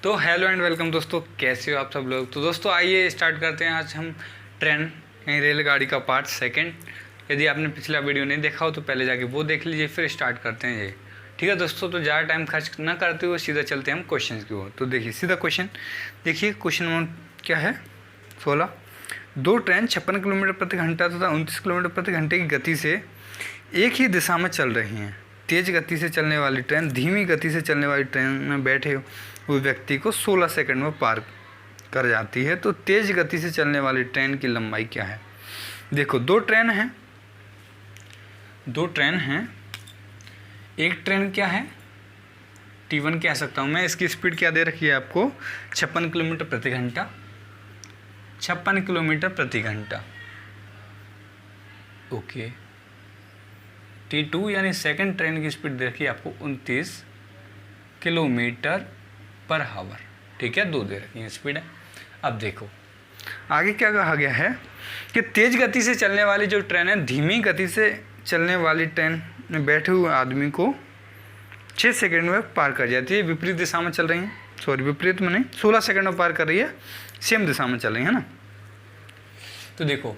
तो hello and welcome दोस्तों, कैसे हो आप सब लोग। तो दोस्तों आइए स्टार्ट करते हैं आज हम ट्रेन यानी रेलगाड़ी का पार्ट सेकंड। यदि आपने पिछला वीडियो नहीं देखा हो तो पहले जाके वो देख लीजिए, फिर स्टार्ट करते हैं ये। ठीक है दोस्तों, तो ज़्यादा टाइम खर्च ना करते हुए सीधा चलते हैं हम क्वेश्चन की ओर। तो देखिए सीधा क्वेश्चन, देखिए क्वेश्चन नंबर क्या है 16। दो ट्रेन 56 किलोमीटर प्रति घंटा तथा 29 किलोमीटर प्रति घंटे की गति से एक ही दिशा में चल रही हैं। तेज़ गति से चलने वाली ट्रेन धीमी गति से चलने वाली ट्रेन में बैठे हुए व्यक्ति को 16 सेकंड में पार कर जाती है। तो तेज़ गति से चलने वाली ट्रेन की लंबाई क्या है। देखो दो ट्रेन हैं। एक ट्रेन क्या है T1 कह सकता हूँ मैं। इसकी स्पीड क्या दे रखी है आपको 56 किलोमीटर प्रति घंटा। 56 किलोमीटर प्रति घंटा। ओके। T2 यानी सेकंड ट्रेन की स्पीड देखिए आपको 29 किलोमीटर पर हावर। ठीक है, दो दे रखी है स्पीड है। अब देखो आगे क्या कहा गया है कि तेज़ गति से चलने वाली जो ट्रेन है धीमी गति से चलने वाली ट्रेन में बैठे हुए आदमी को 6 सेकंड में पार कर जाती है। विपरीत दिशा में चल रही हैं, सॉरी विपरीत में नहीं, 16 सेकंड में पार कर रही है, सेम दिशा में चल रही है ना। तो देखो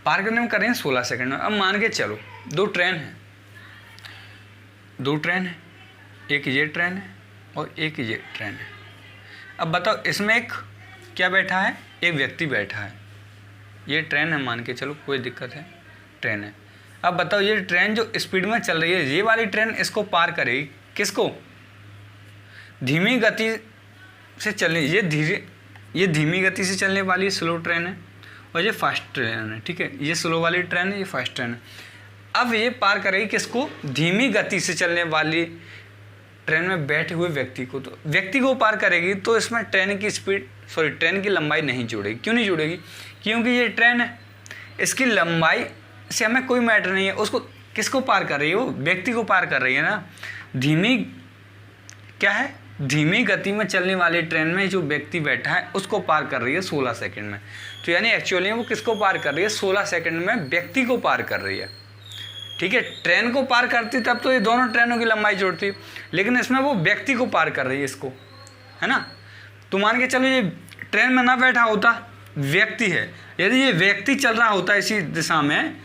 पार करने में कर रही हैं 16 सेकंड में। अब मान के चलो दो ट्रेन है, एक ये ट्रेन है और एक ये ट्रेन है। अब बताओ इसमें एक क्या बैठा है, एक व्यक्ति बैठा है। ये ट्रेन है मान के चलो, कोई दिक्कत है, ट्रेन है। अब बताओ ये ट्रेन जो स्पीड में चल रही है, ये वाली ट्रेन इसको पार करेगी किसको, धीमी गति से चलने, ये धीमी गति से चलने वाली स्लो ट्रेन है और ये फास्ट ट्रेन है। ठीक है, ये स्लो वाली ट्रेन है, ये फास्ट ट्रेन है। अब ये पार करेगी किसको, धीमी गति से चलने वाली ट्रेन में बैठे हुए व्यक्ति को। तो व्यक्ति को पार करेगी तो इसमें ट्रेन की लंबाई नहीं जुड़ेगी। क्यों नहीं जुड़ेगी, क्योंकि ये ट्रेन है, इसकी लंबाई से हमें कोई मैटर नहीं है। उसको किसको पार कर रही है, वो व्यक्ति को पार कर रही है ना। धीमी गति में चलने वाली ट्रेन में जो व्यक्ति बैठा है उसको पार कर रही है 16 सेकंड में। तो यानी एक्चुअली वो किसको पार कर रही है, 16 सेकंड में व्यक्ति को पार कर रही है। ठीक है, ट्रेन को पार करती तब तो ये दोनों ट्रेनों की लंबाई जोड़ती, लेकिन इसमें वो व्यक्ति को पार कर रही है इसको, है ना। तो मान के चलो ये ट्रेन में ना बैठा होता, व्यक्ति है, यदि ये व्यक्ति चल रहा होता इसी दिशा में,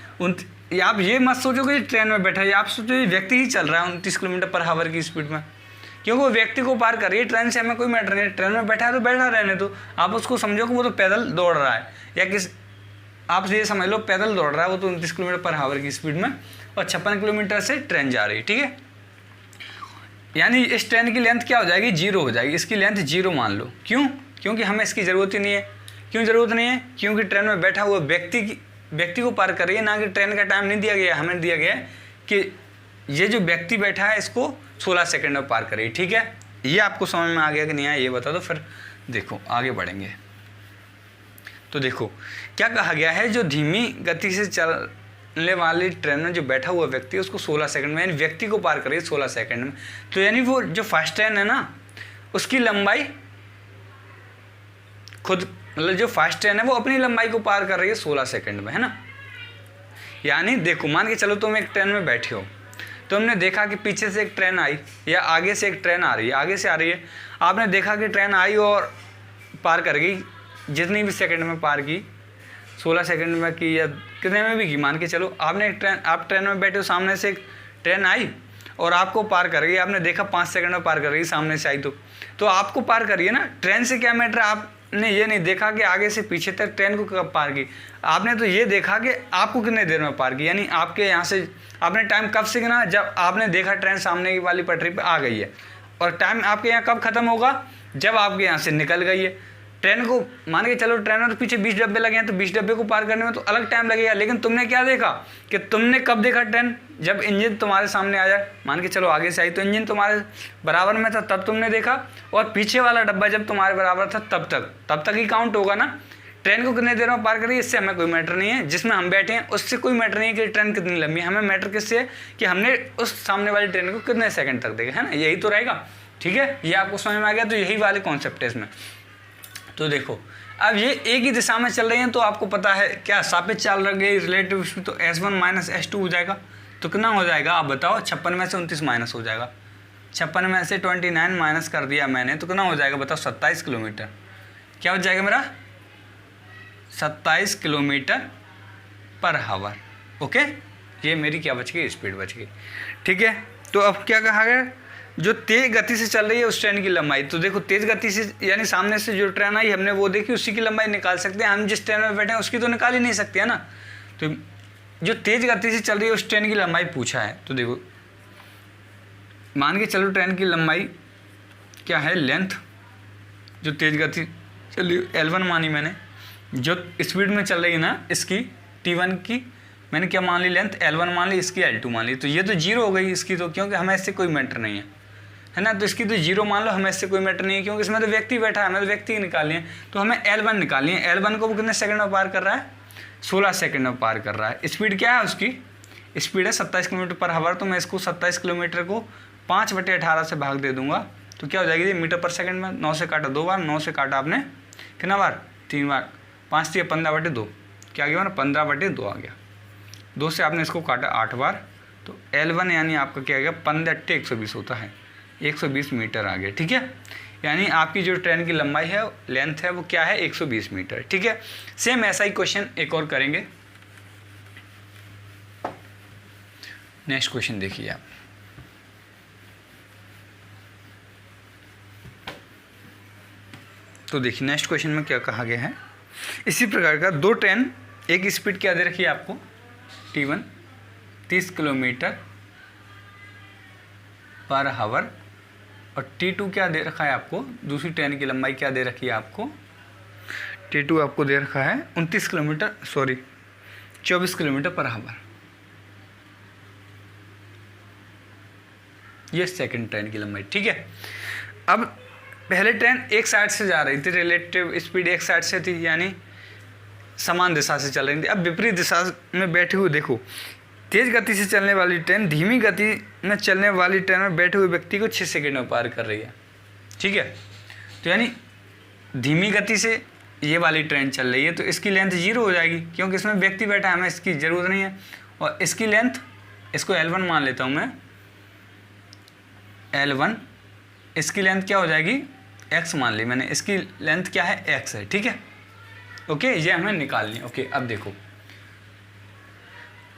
आप ये मत सोचो कि ट्रेन में बैठा है, आप सोचो ये व्यक्ति ही चल रहा है 29 किलोमीटर पर हावर की स्पीड में, क्योंकि वो व्यक्ति को पार कर रही है। ट्रेन से हमें कोई मैटर नहीं है, ट्रेन में बैठा है तो बैठा रहने दो। आप उसको समझो कि वो तो पैदल दौड़ रहा है, या आप ये समझ लो पैदल दौड़ रहा है वो तो 29 किलोमीटर पर हावर की स्पीड में, और 56 किलोमीटर से ट्रेन जा रही है। ठीक है, यानी इस ट्रेन की लेंथ क्या हो जाएगी, 0 हो जाएगी। इसकी लेंथ 0 मान लो। क्यों, क्योंकि हमें इसकी ज़रूरत ही नहीं है। क्यों ज़रूरत नहीं है, क्योंकि ट्रेन में बैठा हुआ व्यक्ति को पार कर रही है, ना कि ट्रेन का टाइम नहीं दिया गया। हमें दिया गया है कि ये जो व्यक्ति बैठा है इसको 16 सेकंड में पार करेगी। ठीक है, ये आपको समझ में आ गया कि नहीं आया, ये बता दो, फिर देखो आगे बढ़ेंगे। तो देखो क्या कहा गया है, जो धीमी गति से चलने वाली ट्रेन में जो बैठा हुआ व्यक्ति है उसको 16 सेकंड में, यानी व्यक्ति को पार करिए 16 सेकंड में। तो यानी वो जो फास्ट ट्रेन है ना, उसकी लंबाई खुद, मतलब जो फास्ट ट्रेन है वो अपनी लंबाई को पार कर रही है 16 सेकंड में, है ना। यानी देखो मान के चलो तुम एक ट्रेन में बैठे हो, तुमने देखा कि पीछे से एक ट्रेन आई या आगे से एक ट्रेन आ रही है, आगे से आ रही है। आपने देखा कि ट्रेन आई और पार कर गई, जितनी भी सेकंड में पार की, 16 सेकंड में की या कितने में भी की, मान के चलो आप ट्रेन में बैठे हो, सामने से एक ट्रेन आई और आपको पार कर गई। आपने देखा 5 सेकंड में पार कर गई, सामने से आई तो आपको पार करिए ना। ट्रेन से क्या मैटर, आपने ये नहीं देखा कि आगे से पीछे तक ट्रेन को कब पार की, आपने तो ये देखा कि आपको कितने देर में पार की। यानी आपके यहाँ से आपने टाइम कब से गिना, जब आपने देखा ट्रेन सामने वाली पटरी पर आ गई है, और टाइम आपके यहाँ कब खत्म होगा, जब आपके यहाँ से निकल गई है। ट्रेन को मान के चलो ट्रेन में तो पीछे 20 डब्बे लगे हैं, तो 20 डब्बे को पार करने में तो अलग टाइम लगेगा, लेकिन तुमने क्या देखा कि तुमने कब देखा ट्रेन, जब इंजन तुम्हारे सामने आ जाए। मान के चलो आगे से आई तो इंजन तुम्हारे बराबर में था तब तुमने देखा, और पीछे वाला डब्बा जब तुम्हारे बराबर था तब तक ही काउंट होगा ना। ट्रेन को कितने देर में पार करिए इससे हमें कोई मैटर नहीं है, जिसमें हम बैठे हैं उससे कोई मैटर नहीं है कि ट्रेन कितनी लंबी है। हमें मैटर किससे है कि हमने उस सामने वाली ट्रेन को कितने सेकंड तक देखा, है ना। यही तो रहेगा। ठीक है, ये आपको समझ में आ गया। तो यही वाले कॉन्सेप्ट है इसमें। तो देखो अब ये एक ही दिशा में चल रही हैं, तो आपको पता है क्या सापेक्ष चाल रह गई रिलेटिव स्पीड, तो S1 - S2 हो जाएगा। तो कितना हो जाएगा आप बताओ, 56 में से 29 माइनस हो जाएगा, 56 में से 29 माइनस कर दिया मैंने तो कितना हो जाएगा बताओ, 27 किलोमीटर। क्या हो जाएगा मेरा, 27 किलोमीटर पर हावर। ओके, ये मेरी क्या बच गई, स्पीड बच गई। ठीक है, तो अब क्या कहा गया, जो तेज गति से चल रही है उस ट्रेन की लंबाई। तो देखो तेज गति से यानी सामने से जो ट्रेन आई हमने वो देखी, उसी की लंबाई निकाल सकते हैं। हम जिस ट्रेन में बैठे हैं उसकी तो निकाल ही नहीं सकते है ना। तो जो तेज गति से चल रही है उस ट्रेन की लंबाई पूछा है। तो देखो मान के चलो ट्रेन की लंबाई क्या है, लेंथ, जो तेज गति चल रही L1 मानी मैंने, जो स्पीड में चल रही है ना इसकी T1 की मैंने क्या मान ली, लेंथ L1 मान ली, इसकी L2 मान ली। तो ये तो जीरो हो गई इसकी, तो क्योंकि हमें इससे कोई मैटर नहीं है ना। तो इसकी तो जीरो मान लो, हमें इससे कोई मैटर नहीं है क्योंकि इसमें तो व्यक्ति बैठा है, हमें तो व्यक्ति निकालनी है। तो हमें L1 निकालनी है। L1 को वो कितने सेकंड में पार कर रहा है, 16 सेकंड में पार कर रहा है। स्पीड क्या है उसकी, स्पीड है 27 किलोमीटर पर हावर। तो मैं इसको 27 किलोमीटर को 5/18 से भाग दे दूंगा तो क्या हो जाएगी ये मीटर पर सेकंड में। 9 से काटा 2 बार, 9 से काटा आपने कितना बार, 3 बार, 5 से 15/2, क्या आ गया ना 15/2 आ गया। 2 से आपने इसको काटा 8 बार, तो L1 यानी आपका क्या आ गया, 15/120 होता है, 120 मीटर आ गया। ठीक है, यानी आपकी जो ट्रेन की लंबाई है, लेंथ है, वो क्या है, 120 मीटर। ठीक है, सेम ऐसा ही क्वेश्चन एक और करेंगे। नेक्स्ट क्वेश्चन देखिए आप। तो देखिए नेक्स्ट क्वेश्चन में क्या कहा गया है, इसी प्रकार का दो ट्रेन, एक स्पीड क्या दे रखी है आपको T1 30 किलोमीटर पर हावर, और T2 क्या दे रखा है आपको, दूसरी ट्रेन की लंबाई क्या दे रखी है आपको, T2 आपको दे रखा है 29 किलोमीटर, सॉरी 24 किलोमीटर पर हावर। ये सेकंड ट्रेन की लंबाई। ठीक है, अब पहले ट्रेन एक साइड से जा रही थी, रिलेटिव स्पीड एक साइड से थी, यानी समान दिशा से चल रही थी। अब विपरीत दिशा में बैठे हुए देखो, तेज गति से चलने वाली ट्रेन धीमी गति में चलने वाली ट्रेन में बैठे हुए व्यक्ति को 6 सेकंड में पार कर रही है। ठीक है, तो यानी धीमी गति से ये वाली ट्रेन चल रही है तो इसकी लेंथ 0 हो जाएगी क्योंकि इसमें व्यक्ति बैठा है, हमें इसकी ज़रूरत नहीं है। और इसकी लेंथ, इसको L1 मान लेता हूँ मैं, L1, इसकी लेंथ क्या हो जाएगी, x मान ली मैंने, इसकी लेंथ क्या है, x है। ठीक है, ओके, ये हमें निकालनी है। ओके, अब देखो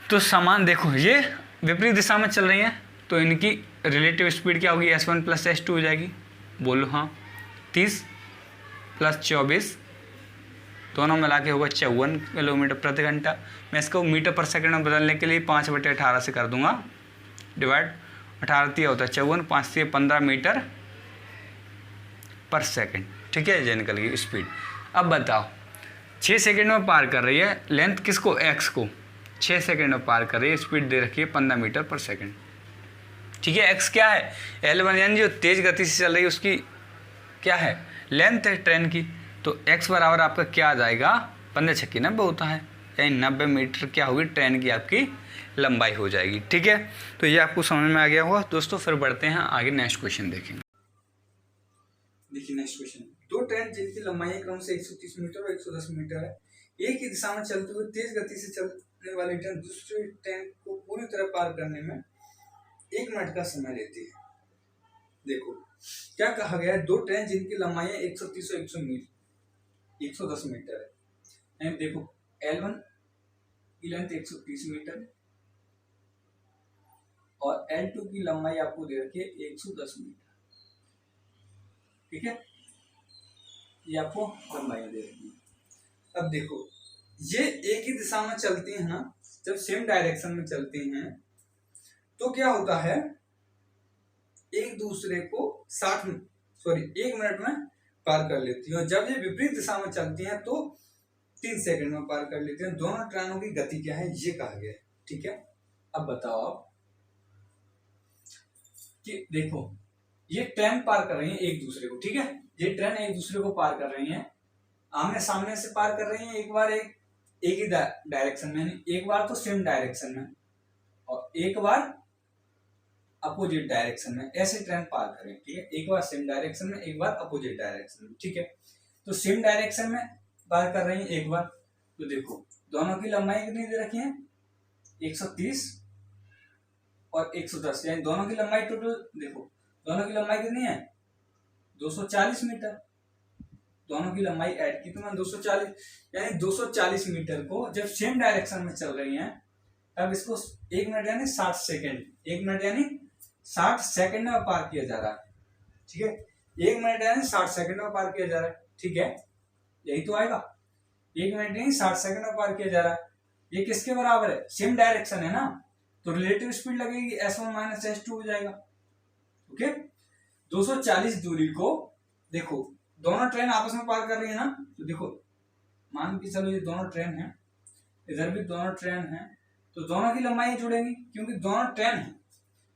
तो समान, देखो ये विपरीत दिशा में चल रही हैं तो इनकी रिलेटिव स्पीड क्या होगी, S1 + S2 हो जाएगी। बोलो हाँ, 30 + 24 दोनों मिला के होगा 54 किलोमीटर प्रति घंटा। मैं इसको मीटर पर सेकंड में बदलने के लिए 5/18 से कर दूंगा डिवाइड, 18 होता है 54, 5 15 मीटर पर सेकंड। ठीक है, ये निकल गई स्पीड। अब बताओ 6 सेकंड में पार कर रही है, लेंथ किसको, x को 6 सेकंड में पार कर रही है, स्पीड दे रखी है 15 मीटर पर सेकंड। ठीक है, x क्या है, L1 यानी जो तेज गति से चल रही है उसकी क्या है, लेंथ है ट्रेन की। तो x बराबर आपका क्या आ जाएगा, 15 × 6 = 90 होता है, यानी 90 मीटर क्या होगी ट्रेन की आपकी लंबाई हो जाएगी। ठीक है, तो ये आपको समझ में आ गया होगा दोस्तों। फिर बढ़ते हैं आगे, नेक्स्ट क्वेश्चन देखेंगे। देखिए नेक्स्ट क्वेश्चन, दो ट्रेन जिनकी लंबाई क्रम से 130 मीटर और 110 मीटर है, एक ही दिशा में चलते हुए तेज गति से चलने वाली ट्रेन दूसरी ट्रेन को पूरी तरह पार करने में 1 मिनट का समय लेती है। देखो क्या कहा गया है, दो ट्रेन जिनकी लंबाई 130 और 110 मीटर है। देखो L1 की लेंथ 130 मीटर और L2 की लंबाई आपको दे रखी है 110 मीटर। ठीक है, ये आपको लंबाई दे रही है। अब देखो ये एक ही दिशा में चलती है ना, जब सेम डायरेक्शन में चलती हैं तो क्या होता है, एक दूसरे को 1 मिनट में पार कर लेती है। और जब ये विपरीत दिशा में चलती हैं तो 3 सेकंड में पार कर लेती हैं। दोनों ट्रेनों की गति क्या है, ये कहा गया है। ठीक है, अब बताओ आप कि देखो ये ट्रेन पार कर रही है एक दूसरे को। ठीक है, ये ट्रेन एक दूसरे को पार कर रही है, आमने सामने से पार कर रही है, एक बार एक ही डायरेक्शन में, एक बार तो सेम डायरेक्शन में और एक बार अपोजिट डायरेक्शन में, ऐसे ट्रेन पार कर रही है। ठीक है, एक बार सेम डायरेक्शन में, एक बार अपोजिट डायरेक्शन में। ठीक है, तो सेम डायरेक्शन में पार कर रही है एक बार, तो देखो दोनों की लंबाई कितनी दे रखी है, 130 और 110, यानी दोनों की लंबाई टोटल देखो दोनों की लंबाई कितनी है 240 मीटर, दोनों की लंबाई ऐड की तो मैंने 240, यानी 240 मीटर को जब सेम डायरेक्शन में चल रही हैं तब इसको 1 मिनट यानी 60 सेकेंड, 1 मिनट यानी 60 सेकेंड में पार किया जा रहा है। ठीक है, 1 मिनट यानी 60 सेकेंड में पार किया जा रहा है। ठीक है, यही तो आएगा, 1 मिनट यानी 60 सेकेंड में पार किया जा रहा है। ये किसके बराबर है, सेम डायरेक्शन है ना, तो रिलेटिव स्पीड लगेगी s1 माइनस s2 हो जाएगा। ओके, 240 दूरी को देखो, दोनों ट्रेन आपस में पार कर रही है ना, तो देखो मान के चलो ये दोनों ट्रेन है, इधर भी दोनों ट्रेन है, तो दोनों की लंबाई जुड़ेंगी क्योंकि दोनों ट्रेन है।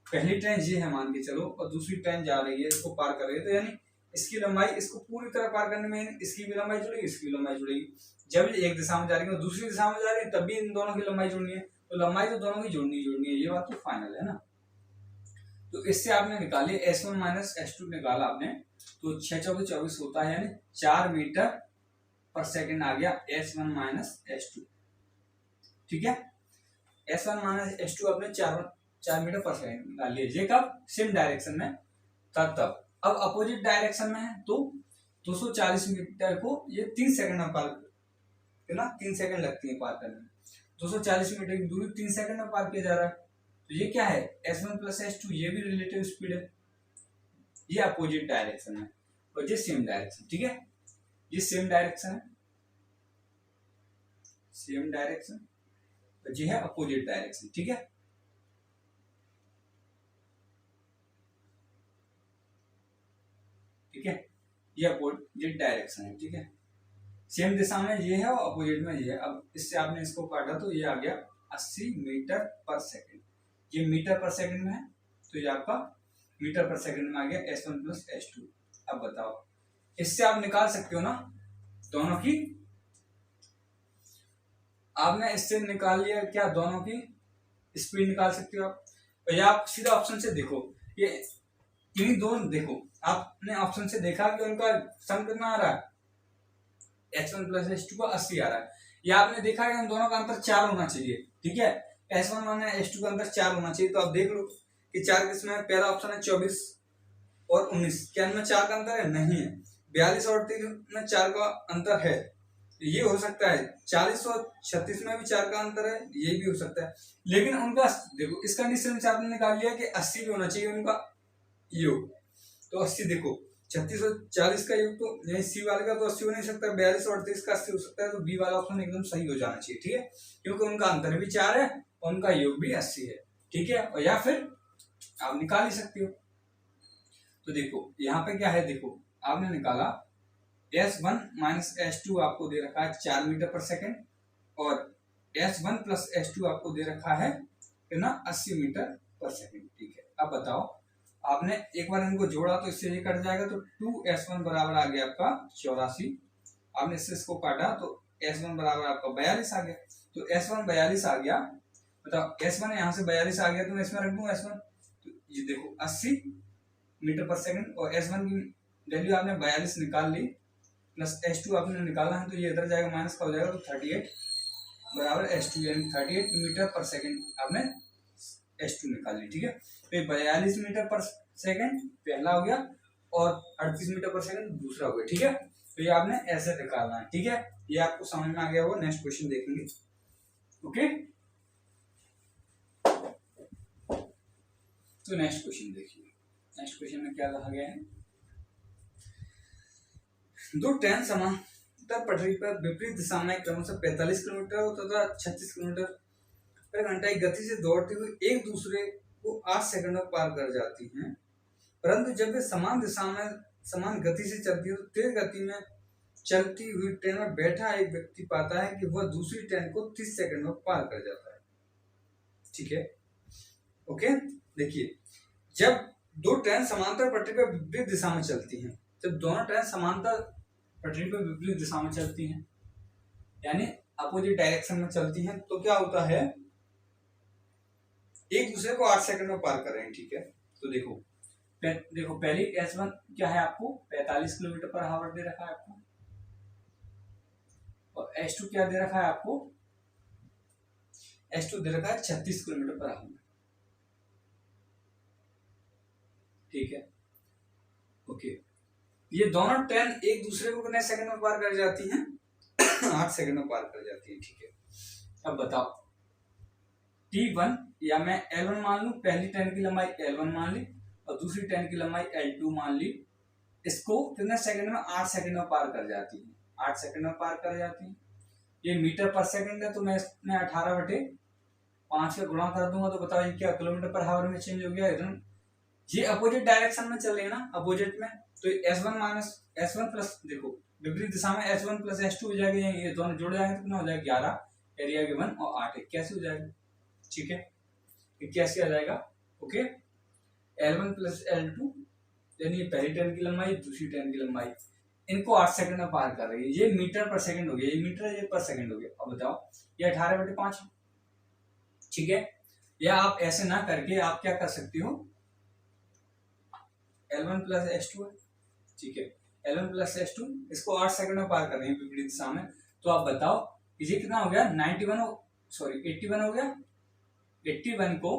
पहली ट्रेन ये है मान के चलो और दूसरी ट्रेन जा रही है, इसको पार कर रही है, तो यानी इसकी लंबाई, इसको पूरी तरह पार करने में इसकी भी लंबाई जुड़ेगी, इसकी भी लंबाई जुड़ेगी। जब ये एक दिशा में जा रही है और दूसरी दिशा में जा रही है तब भी इन दोनों की लंबाई जुड़नी है, तो लंबाई तो दोनों की जुड़नी है, ये बात तो फाइनल है ना। तो इससे आपने निकाली s1 माइनस s2 निकाला आपने, तो 6 चौके 24 होता है, यानी 4 मीटर पर सेकेंड आ गया s1 माइनस s2। ठीक है, s1 माइनस s2 आपने 4 मीटर पर सेकेंड निकाल लिया। ये कब, सेम डायरेक्शन में तब। अब अपोजिट डायरेक्शन में है तो 240 मीटर को ये 3 सेकंड में पार, है ना, 3 सेकंड लगती है पार करने में। 240 मीटर की दूरी 3 सेकंड में पार किया जा रहा है, तो ये क्या है s1 प्लस s2, ये भी रिलेटिव स्पीड है, ये अपोजिट डायरेक्शन है और ये सेम डायरेक्शन। ठीक है, ये सेम डायरेक्शन है, सेम डायरेक्शन, ये है अपोजिट डायरेक्शन। ठीक है, ठीक है, ये अपोजिट डायरेक्शन है। ठीक है, सेम दिशा में ये है और अपोजिट में ये है। अब इससे आपने इसको काटा तो ये आ गया 80 मीटर पर सेकंड, ये मीटर पर सेकंड में है तो ये आपका मीटर पर सेकंड में आ गया s1 प्लस s2। अब बताओ, इससे आप निकाल सकते हो ना दोनों की, आपने इससे निकाल लिया क्या, दोनों की स्पीड निकाल सकते हो आप, या आप सीधा ऑप्शन से देखो, ये इन्हीं दोनों देखो, आपने ऑप्शन से देखा कि उनका सम कितना आ रहा है, s1 प्लस s2 को 80 आ रहा है, या आपने देखा कि उन दोनों का अंतर 4 होना चाहिए। ठीक है, s1 माने s2 का अंतर 4 होना चाहिए, तो आप देख लो कि 4 किसमें, पहला ऑप्शन है 24 और 19, क्या इनमें 4 का अंतर है, नहीं है। 42 और 30 में 4 का अंतर है, ये हो सकता है। 40 और 36 में भी 4 का अंतर है, ये भी हो सकता है, लेकिन उनका देखो इस कंडीशन से आपने निकाल लिया कि 80 भी होना चाहिए उनका योग, तो 80 देखो 36 और 40 का योग, तो यही सी वाले का तो 80 हो नहीं सकता, 42 और 38 का 80 हो सकता है, तो बी वाला ऑप्शन एकदम सही हो जाना चाहिए। ठीक है, क्योंकि उनका अंतर भी 4 है और उनका योग भी 80 है। ठीक है, और या फिर आप निकाल ही सकते हो। तो देखो यहाँ पे क्या है, देखो आपने निकाला s1 माइनस s2 आपको दे रखा है 4 मीटर पर सेकेंड, और s1 प्लस s2 आपको दे रखा है कितना, 80 मीटर पर सेकेंड। ठीक है, अब बताओ, आपने एक बार इनको जोड़ा तो इससे ये कट जाएगा, तो 2s1 बराबर आ गया आपका 84, आपने इससे इसको काटा तो s1 बराबर आपका 42 आ गया, तो s1 42 आ गया। बताओ s1 यहाँ से 42 आ गया, तो मैं इसमें रख दूँ s1, तो ये देखो 80 मीटर पर सेकंड, और s1 की वैल्यू आपने 42 निकाल ली, प्लस s2 आपने निकालना है, तो ये इधर जाएगा माइनस का हो जाएगा, तो 38 बराबर s2, यानी 38 मीटर पर सेकंड आपने s2 निकाल ली। ठीक है, तो ये 42 मीटर पर सेकंड पहला हो गया और 38 मीटर पर सेकंड दूसरा हो गया। ठीक है, तो ये आपने ऐसे निकालना है। ठीक है, ये आपको समझ में आ गया होगा, नेक्स्ट क्वेश्चन देखेंगे। ओके, तो नेक्स्ट क्वेश्चन देखिए, नेक्स्ट क्वेश्चन में क्या कहा गया है, दो ट्रेन समांतर पटरी पर विपरीत दिशा में क्रमशः 45 किलोमीटर तथा 36 किलोमीटर पर घंटा की गति से दौड़ते हुए एक दूसरे को 8 सेकंड में पार कर जाती हैं, परंतु जब वे समान दिशा में समान गति से चलती है तो तेज गति में चलती हुई ट्रेन में बैठा एक व्यक्ति पाता है कि वह दूसरी ट्रेन को 30 सेकंड में पार कर जाता है। ठीक है, ओके, देखिए जब दो ट्रेन समांतर पटरी पर विपरीत दिशा में चलती हैं, जब दोनों ट्रेन समांतर पटरी पर विपरीत दिशा में चलती हैं यानी अपोजिट डायरेक्शन में चलती हैं, तो क्या होता है, एक दूसरे को 8 सेकंड में पार कर रहे हैं। ठीक है, तो देखो पहली s1 क्या है, आपको 45 किलोमीटर पर आवर दे रखा है आपको, और s2 क्या दे रखा है आपको, s2 दे रखा है 36 किलोमीटर पर आवर। ठीक है, ओके, ये दोनों ट्रेन एक दूसरे को कितने सेकंड में पार कर जाती हैं? 8 सेकंड में पार कर जाती है। ठीक है, अब बताओ T1 या मैं L1 मान लूं, पहली ट्रेन की लंबाई L1 मान ली और दूसरी ट्रेन की लंबाई L2 मान ली। इसको कितने सेकंड में? 8 सेकंड में पार कर जाती है। 8 सेकंड में पार कर जाती है। ये मीटर पर सेकंड है, तो मैं इसमें 18/5 का गुणा कर दूंगा, तो बताओ ये क्या किलोमीटर पर हावर में चेंज हो गया। इधर ये अपोजिट डायरेक्शन में चल रही है ना, अपोजिट में, तो S1 माइनस S1 प्लस, देखो विपरीत दिशा में S1 प्लस S2 हो जाएगा, ये दोनों जुड़ जाएंगे तो कितना हो जाएगा 11, एरिया गिवन, और 8 81 हो जाएगा। ठीक है, 81 आ जाएगा। ओके, L1 प्लस L2 यानी पहली ट्रेन की लंबाई, दूसरी ट्रेन की लंबाई, इनको 8 सेकंड में पार कर रही है। ये मीटर पर सेकंड हो गया, ये मीटर, ये पर सेकंड हो गया। अब बताओ ये 18/5। ठीक है, या आप ऐसे ना करके आप क्या कर सकते हो, L1 प्लस S2 है। ठीक है, L1 प्लस S2 इसको 8 सेकंड में पार कर रहे हैं विपरीत दिशा में। तो आप बताओ ये कितना हो गया? 81 हो गया। 81 को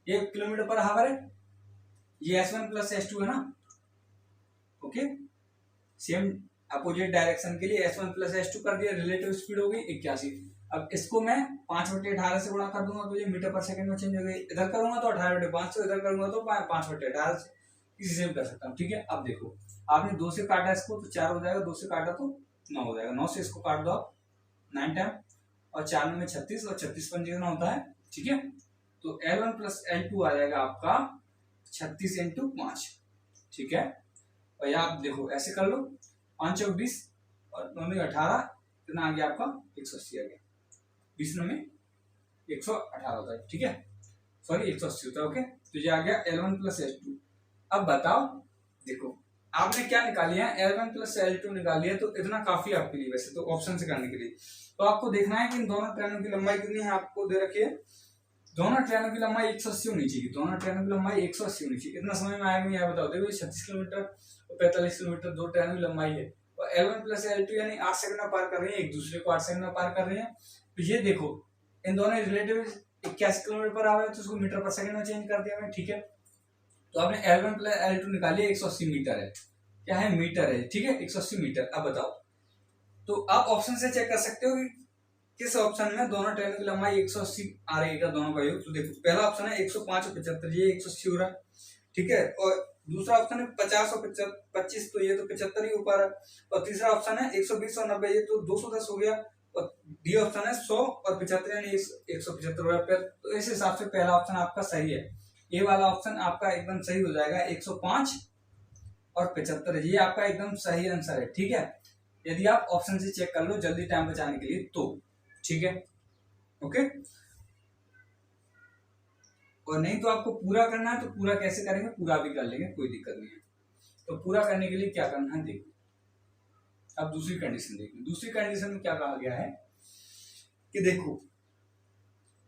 ये किलोमीटर पर हावर है, ये S1 प्लस S2 है ना। ओके, सेम अपोजिट डायरेक्शन के लिए S1 प्लस S2 कर दिया, रिलेटिव स्पीड हो गई 81। अब इसको मैं 5/18 से गुणा कर दूंगा तो ये मीटर पर सेकंड में चेंज हो गई। इधर करूंगा तो 18/5 से, इधर करूंगा तो 5/18 से, किसी से भी कर सकता हूँ। ठीक है, अब देखो आपने 2 से काटा इसको तो 4 हो जाएगा, 2 से काटा तो 9 हो जाएगा, 9 से इसको काट दो आप 9 टाइम, और 4 में 36, और 36 पंजे कितना होता है। ठीक है, तो L1 प्लस L2 आ जाएगा आपका 36 × 5। ठीक है, और यहाँ आप देखो ऐसे कर लो, 5 चौक 20 और 9 18, कितना आ गया आपका 180 आ गया। 20 में 118 होता है। ठीक है, सॉरी 180 होता है। ओके, तो ये आ गया L1 प्लस L2। अब बताओ, देखो आपने क्या निकाली है, L1 प्लस L2 निकाली है, तो इतना काफी आपके लिए वैसे तो ऑप्शन से करने के लिए। तो आपको देखना है कि इन दोनों ट्रेनों की लंबाई कितनी है, आपको दे रखी है दोनों ट्रेनों की लंबाई 180 होनी चाहिए, दोनों ट्रेनों की लंबाई 180 होनी चाहिए। इतना समय में आएगा नहीं आया, बताओ। देखो 36 किलोमीटर और 45 किलोमीटर दो ट्रेनों की लंबाई है, और L1 प्लस L2 यानी 8 सेकंड में पार कर रही है, एक दूसरे को 8 सेकंड में पार कर रहे हैं। तो ये देखो इन दोनों रिलेटिव 81 किलोमीटर पर आ रहे हैं, तो उसको मीटर पर सेकंड में चेंज कर दिया मैंने। ठीक है, तो आपने L1 प्लस L2 निकाली, 180 मीटर है, क्या है मीटर है। ठीक है, 180 मीटर। अब बताओ, तो आप ऑप्शन से चेक कर सकते हो कि किस ऑप्शन में दोनों ट्रेनों की लंबाई 180 आ रही है, दोनों का योग। तो देखो पहला ऑप्शन है 105 और 75, ये 180 हो रहा है। ठीक है, और दूसरा ऑप्शन है 50 और 25, तो ये तो 75 ही हो पा रहा है। और तीसरा ऑप्शन है 120 और 90, ये तो 210 हो गया। और डी ऑप्शन है 100 और 75 यानी 175 हो रहा है। तो इस हिसाब से पहला ऑप्शन आपका सही है, ये वाला ऑप्शन आपका एकदम सही हो जाएगा। 105 और 75 ये आपका एकदम सही आंसर है। ठीक है, यदि आप ऑप्शन से चेक कर लो जल्दी टाइम बचाने के लिए तो। ठीक है, ओके, और नहीं तो आपको पूरा करना है, तो पूरा कैसे करेंगे, पूरा भी कर लेंगे, कोई दिक्कत नहीं है। तो पूरा करने के लिए क्या करना है, देखो अब दूसरी कंडीशन देखिए। दूसरी कंडीशन में क्या कहा गया है कि देखो,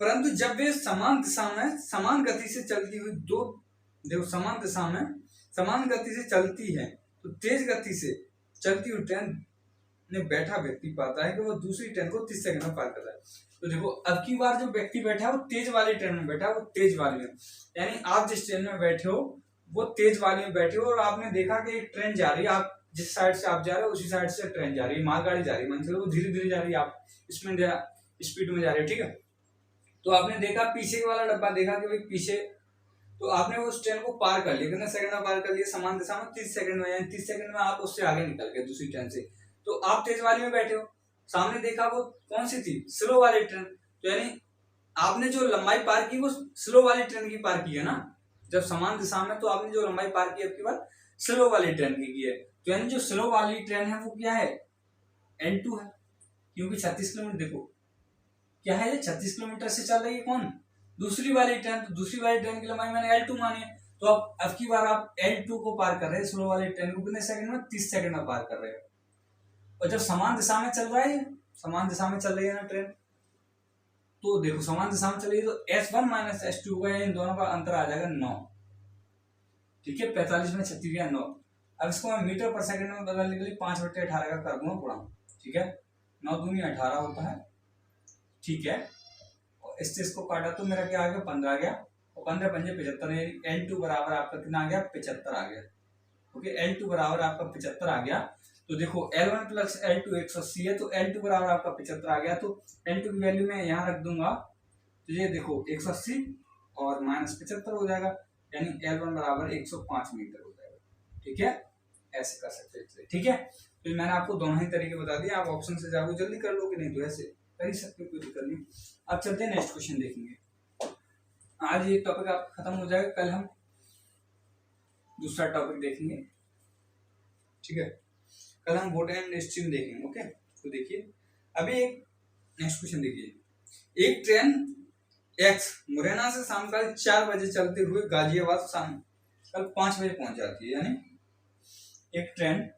परंतु जब वे समान दिशा में समान गति से चलती हुई दो, देखो समान दिशा में समान गति से चलती है, तो तेज गति से चलती हुई ट्रेन में बैठा व्यक्ति पाता है कि वो दूसरी ट्रेन को 30 सेकंड में पार कर रहा है। तो देखो अब की बार जो व्यक्ति बैठा है वो तेज वाली ट्रेन में बैठा है, वो तेज वाली में, यानी आप जिस ट्रेन में बैठे हो वो तेज वाली में बैठे हो, और आपने देखा कि एक ट्रेन जा रही है, आप जिस साइड से आप जा रहे हो उसी साइड से ट्रेन जा रही है, मालगाड़ी जा रही है, मान चलो वो धीरे धीरे जा रही है, आप इसमें स्पीड में जा रहे हो। ठीक है, तो आपने देखा पीछे वाला डब्बा देखा कि भाई पीछे, तो आपने उस ट्रेन को पार कर लिया, कितने सेकंड में पार कर लिया, समान दिशा में 30 सेकंड में, यानी 30 सेकंड में आप उससे आगे निकल गए दूसरी ट्रेन से। तो आप तेज वाली में बैठे हो, सामने देखा वो कौन सी थी, स्लो वाली ट्रेन, तो यानी आपने जो लंबाई पार की वो स्लो वाली ट्रेन की पार की है ना, जब समान दिशा में, तो आपने जो लंबाई पार की आपकी बार स्लो वाली ट्रेन की है। तो यानी जो स्लो वाली ट्रेन है वो क्या है, L2 है, क्योंकि 36 किलोमीटर, देखो क्या है, 36 किलोमीटर से चल रही है कौन, दूसरी वाली ट्रेन, तो दूसरी वाली ट्रेन की लंबाई मैंने L2 मानी है। तो अब की बार आप L2 को पार कर रहे हैं, स्लो वाली ट्रेन को कितने सेकंड में, 30 सेकंड में पार कर रहे हो। और जब समान दिशा में चल रहा है, समान दिशा में चल रही है ना ट्रेन, तो देखो समान दिशा में चल रही है, तो S1 माइनस S2 होगा, इन दोनों का अंतर आ जाएगा 9। ठीक है, 45 में 36 गया 9। अब इसको मैं मीटर पर सेकंड में बदलने के लिए 5/18 का कर दूंगा गुणा। ठीक है, 9 दूनी 18 होता है। ठीक है, और इससे इसको काटा तो मेरा क्या आ गया, 15 आ गया, और 15 पंजे 75, यानी L2 बराबर आपका कितना आ गया, 75 आ गया। ओके, L2 बराबर आपका 75 आ गया। तो देखो L1 प्लस L2 180 है, तो L2 बराबर आपका 75 आ गया। तो L2 की वैल्यू मैं यहाँ रख दूंगा, तो ये देखो 180 और माइनस 75 हो जाएगा, यानी L1 बराबर 105 मीटर हो जाएगा। ठीक है, ऐसे कर सकते हैं। ठीक है, तो मैंने आपको दोनों ही तरीके बता दिए, आप ऑप्शन से जाओगे जल्दी कर लोगे, नहीं तो ऐसे कर ही सकते हो, कोई दिक्कत नहीं। अब चलते हैं नेक्स्ट क्वेश्चन देखेंगे। आज ये टॉपिक आपका खत्म हो जाएगा, कल हम दूसरा टॉपिक देखेंगे। ठीक है, कल हम वोटर एंड स्ट्रीम देखेंगे। ओके, तो देखिए अभी एक नेक्स्ट क्वेश्चन देखिए। एक ट्रेन एक्स मुरैना से शाम का 4 बजे चलते हुए गाजियाबाद शाम कल 5 बजे पहुंच जाती है। यानी एक ट्रेन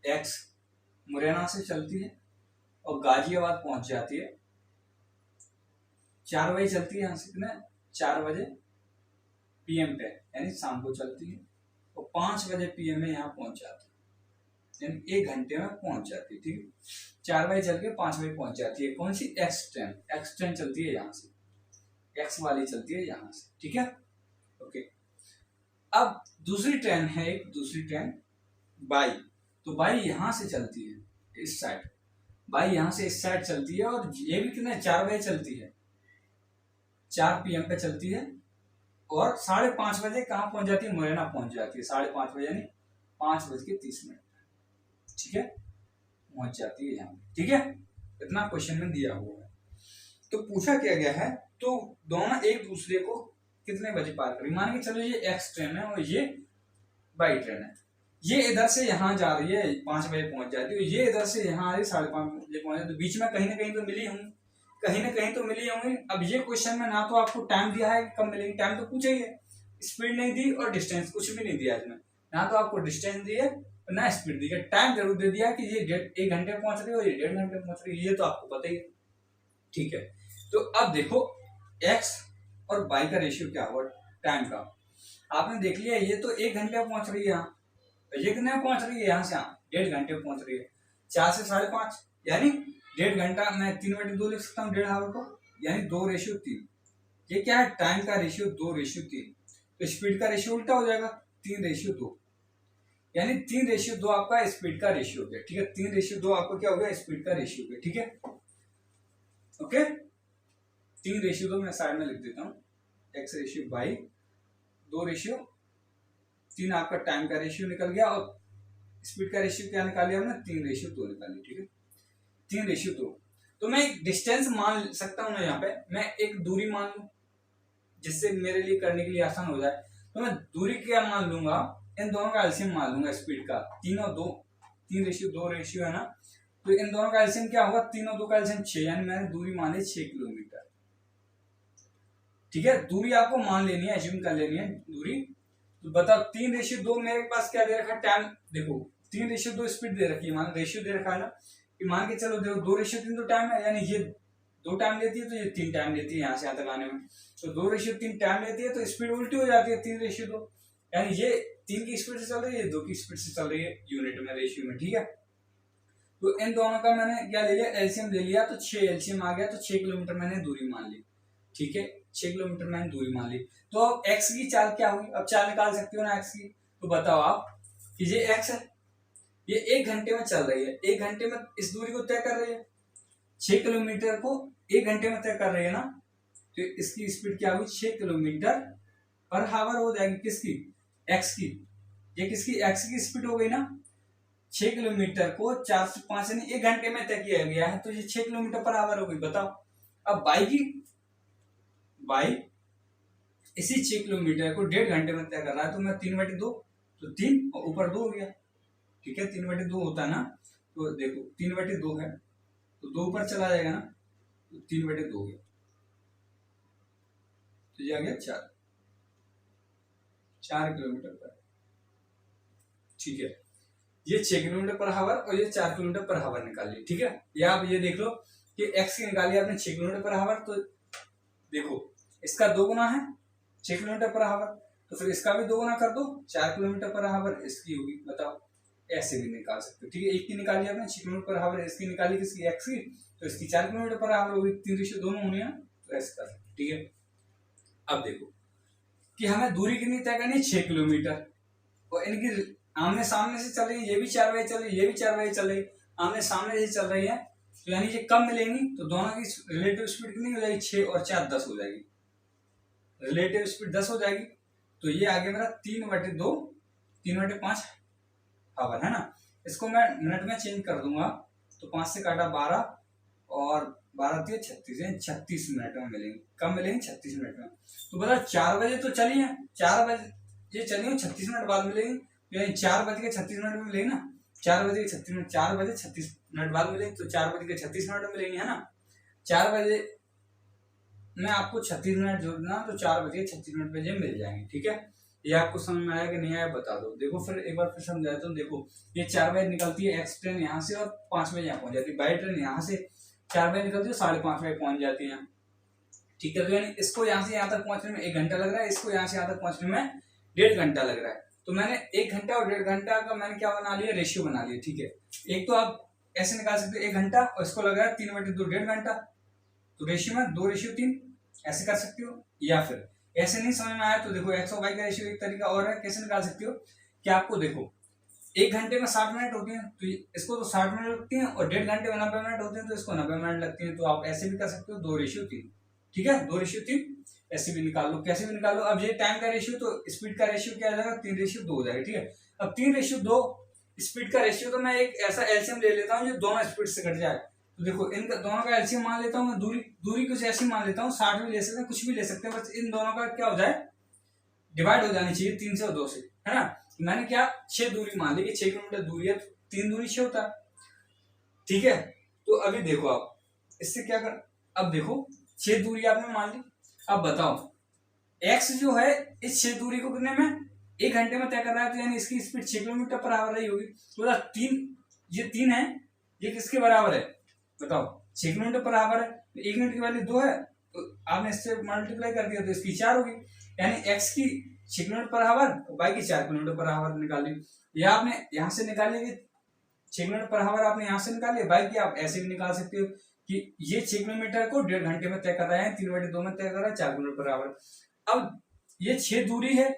एक्स मुरैना से चलती है और गाजियाबाद पहुंच जाती है, 4 बजे चलती है, यहाँ से कितना 4 बजे PM पे, यानी शाम को चलती है, और 5 बजे PM में यहाँ पहुंच जाती है, यानी 1 घंटे में पहुंच जाती है। ठीक है, 4 बजे चल के 5 बजे पहुंच जाती है। कौन सी? एक्स ट्रेन चलती है यहाँ से, एक्स वाली चलती है यहाँ से। ठीक है, ओके। अब दूसरी ट्रेन है, एक दूसरी ट्रेन बाई, तो बाई यहाँ से चलती है इस साइड, बाई यहाँ से इस साइड चलती है, और ये भी कितने 4 बजे चलती है, 4 PM पे चलती है, और 5:30 बजे कहाँ पहुंच जाती है? मुरैना पहुंच जाती है, 5:30 बजे, यानी 5:30। ठीक है, पहुंच जाती है यहाँ। ठीक है, इतना क्वेश्चन में दिया हुआ है। तो पूछा क्या गया है, तो दोनों एक दूसरे को कितने बजे पार करेंगे? मान के चलो ये एक्स ट्रेन है और ये बाई ट्रेन है, ये इधर से यहाँ जा रही है, 5 बजे पहुंच जाती है, ये इधर से यहाँ आ रही 5:30 बजे पहुंच जाती है, तो बीच में कहीं ना कहीं तो मिली होंगी, कहीं ना कहीं तो मिली होंगी। अब ये क्वेश्चन में ना तो आपको टाइम दिया है कब मिलेगी, टाइम तो पूछा ही है, स्पीड नहीं दी और डिस्टेंस कुछ भी नहीं दिया इसमें, ना तो आपको डिस्टेंस दी है ना स्पीड दी है, टाइम जरूर दे दिया कि ये 1 घंटे पहुंच रही है और ये 1.5 घंटे पहुंच रही है, ये तो आपको पता ही है। ठीक है, तो अब देखो एक्स और बाई का रेशियो क्या हुआ टाइम का, आपने देख लिया, ये तो 1 घंटे में पहुंच रही है यहाँ, ये कितने में पहुंच रही है यहाँ से यहाँ 1.5 घंटे में पहुंच रही है, 4 से 5:30, यानी 1.5 घंटा, मैं 3/2 लिख सकता हूँ 1.5 आवर को, यानी 2:3। ये क्या है? टाइम का रेशियो 2:3, तो स्पीड का रेशियो उल्टा हो जाएगा, 3:2, यानी 3:2 आपका स्पीड का रेशियो हो गया। ठीक है, 3:2 आपका क्या हो गया? स्पीड का रेशियो हो गया। ठीक है, ओके, 3:2 मैं साइड में लिख देता हूँ, एक्स रेशियो बाई 2:3 आपका टाइम का रेशियो निकल गया, और स्पीड का रेशियो क्या निकालिया हमने? 3:2 निकाली। ठीक है, 3:2। तो मैं एक डिस्टेंस मान सकता हूँ ना, यहाँ पे मैं एक दूरी मान लूँ, जिससे मेरे लिए करने के लिए आसान हो जाए। तो मैं दूरी क्या मान लूंगा? इन दोनों का एलसीएम मान लूंगा, स्पीड का 3 और 2, 3:2 रेशियो है ना, तो इन दोनों का एलसीएम क्या होगा? 3 और 2 का एलसीएम 6, यानी मैंने दूरी मानी 6 किलोमीटर। ठीक है, दूरी आपको मान लेनी है, एज्यूम कर लेनी है दूरी। तो बताओ 3:2 मेरे पास क्या दे रखा है? टाइम देखो, 3:2 स्पीड दे रखी है, मान रेशियो दे रखा है ना, कि मान के चलो देखो 2:3 तो टाइम है, यानी ये 2 टाइम लेती है, तो ये 3 टाइम लेती है यहाँ से यहाँ तक आने में, तो 2:3 टाइम लेती है, तो स्पीड उल्टी हो जाती है 3:2, यानी ये 3 की स्पीड से चल रही है, 2 की स्पीड से चल रही है यूनिट में, रेशियो में। ठीक है, तो इन दोनों का मैंने क्या ले लिया? एलसीएम ले लिया, तो 6 एलसीएम आ गया, तो 6 किलोमीटर मैंने दूरी मान ली। ठीक है, 6 किलोमीटर मैंने दूरी मान ली। तो अब एक्स की चाल क्या हुई? अब चाल निकाल सकते हो ना एक्स की, तो बताओ आप कि ये एक्स है, ये 1 घंटे में चल रही है, 1 घंटे में इस दूरी को तय कर रही है, 6 किलोमीटर को 1 घंटे में तय कर रही है ना, तो इसकी स्पीड क्या हुई? 6 किलोमीटर पर हावर हो जाएगी, किसकी? एक्स की। ये किसकी? एक्स की स्पीड हो गई ना, 6 किलोमीटर को 4 से 5 यानी 1 घंटे में तय किया गया है, तो ये 6 किलोमीटर पर आवर हो गई। बताओ अब बाई की, बाई इसी 6 किलोमीटर को 1.5 घंटे में तय कर रहा है, तो मैं 3/2, तो 3 और ऊपर 2 हो गया। ठीक है, 3/2 होता है ना, तो देखो 3/2 है, तो 2 ऊपर चला जाएगा ना, तो 3/2 हो गया, तो ये आ गया 4 किलोमीटर पर। ठीक है, ये 6 किलोमीटर पर हावर और ये 4 किलोमीटर पर हावर निकालिए। ठीक है, या आप ये देख लो कि एक्स की निकालिए आपने 6 किलोमीटर पर हावर, तो देखो इसका 2 गुना है 6 किलोमीटर पर हावर, तो फिर इसका भी 2 गुना कर दो, 4 किलोमीटर पर हावर इसकी होगी। बताओ, ऐसे भी निकाल सकते हो। ठीक है, एक की निकाली आपने 6 किलोमीटर पर हावर, इसकी निकाली किसकी? एक्स की, तो इसकी 4 किलोमीटर पर हावर होगी, 3:2 दोनों होनी है, तो ऐसे कर सकते। ठीक है, अब देखो कि हमें दूरी कितनी तय करनी है? 6 किलोमीटर, और इनकी आमने सामने से चल रही है, ये भी 4 बजे चल रही है, ये भी 4 बजे चल रही है, आमने सामने से चल रही है, तो यानी ये कब मिलेंगी, तो दोनों की रिलेटिव स्पीड कितनी हो जाएगी, 6 और 4 10 हो जाएगी, रिलेटिव स्पीड 10 हो जाएगी। तो ये आगे मेरा 3/2 3/5 आवर है ना। इसको मैं मिनट में चेंज कर दूंगा, तो 5 से काटा 12 और 12 3 36 36 मिनट में मिलेंगे। कब मिलेंगे, 36 मिनट में। तो बताओ 4 बजे तो चलिए, 4 बजे चलिए, 36 मिनट बाद मिलेंगे, तो यानी 4:36 में मिलेंगे ना, 4:36 मिनट, 4 बजे 36 मिनट बाद मिलेंगे, तो 4:36 में मिलेंगे, है ना। 4 बजे में आपको 36 मिनट जोड़ना, तो 4:36 पे ये मिल जाएंगे, ठीक है। ये आपको समझ में आया कि नहीं आया बता दो। देखो फिर एक बार फिर समझाता हूँ। देखो ये 4 बजे निकलती है एक्स ट्रेन यहाँ से, और 5 बजे यहाँ पहुंच जाती है। बाई ट्रेन यहाँ से 4 बजे निकलती है, 5:30 बजे पहुंच जाती है, ठीक है। तो यानी इसको यहाँ से यहाँ तक पहुंचने में 1 घंटा लग रहा है, इसको यहाँ से यहाँ तक पहुंचने में 1.5 घंटा लग रहा है। तो मैंने 1 घंटा और 1.5 घंटा का मैंने क्या बना लिया, रेशियो बना लिया, ठीक है। एक तो आप ऐसे निकाल सकते हो 1 घंटा, और इसको लग रहा है 3/2 1.5 घंटा, तो रेशियो में 2:3 ऐसे कर सकते हो। या फिर ऐसे नहीं समझ में आया तो देखो एक्स और वाई का रेशियो एक तरीका और है, कैसे निकाल सकते हो कि आपको देखो 1 घंटे में 60 मिनट होती हैं, तो इसको तो 60 मिनट लगती हैं, और 1.5 घंटे में 90 मिनट होते हैं, तो इसको 90 मिनट लगती हैं। तो आप ऐसे भी कर सकते हो 2:3, ठीक है, 2:3 ऐसे भी निकाल लो, कैसे भी निकाल लो। अब ये टाइम का रेशियो, तो स्पीड का रेशियो क्या आ जाएगा, 3:2 हो जाएगा, ठीक है। अब 3:2 स्पीड का रेशियो, तो मैं एक ऐसा एलसीएम ले लेता हूँ जो दोनों स्पीड से कट जाए। तो देखो इनका दोनों का एलसीएम मान लेता हूँ मैं, दूरी कुछ ऐसी मान लेता हूँ, 60 भी ले सकते हैं, कुछ भी ले सकते हैं, बस इन दोनों का क्या हो जाए, डिवाइड हो जानी चाहिए 3 से और 2 से, है ना। मैंने क्या 6 दूरी मान ली कि 6 किलोमीटर दूरी है, तो 3 दूरी 6 होता है, ठीक है। तो अभी देखो आप इससे क्या कर, अब देखो 6 दूरी आपने मान ली। अब बताओ x जो है इस 6 दूरी को कितने में 1 घंटे में तय कर रहा है, तो यानी इसकी स्पीड 6 किलोमीटर पर आवर रही होगी। तो 3 है, ये किसके बराबर है बताओ, 6 किलोमीटर पर आवर है। 1 मिनट की वैल्यू 2 है, तो आपने इससे मल्टीप्लाई कर दिया, तो इसकी 4 होगी, यानी x की 6 किलोमीटर पर आवर और y की 4 किलोमीटर पर आवर निकाली। या आपने यहाँ से निकाली 6 किलोमीटर पर आवर, आपने यहाँ से निकाली, y की आप ऐसे भी निकाल सकते हो कि ये 6 किलोमीटर को 1.5 घंटे में तय कर रहे हैं, 3/2 में तय कर रहा है, 4 किलोमीटर पर आवर। अब ये 6 दूरी है,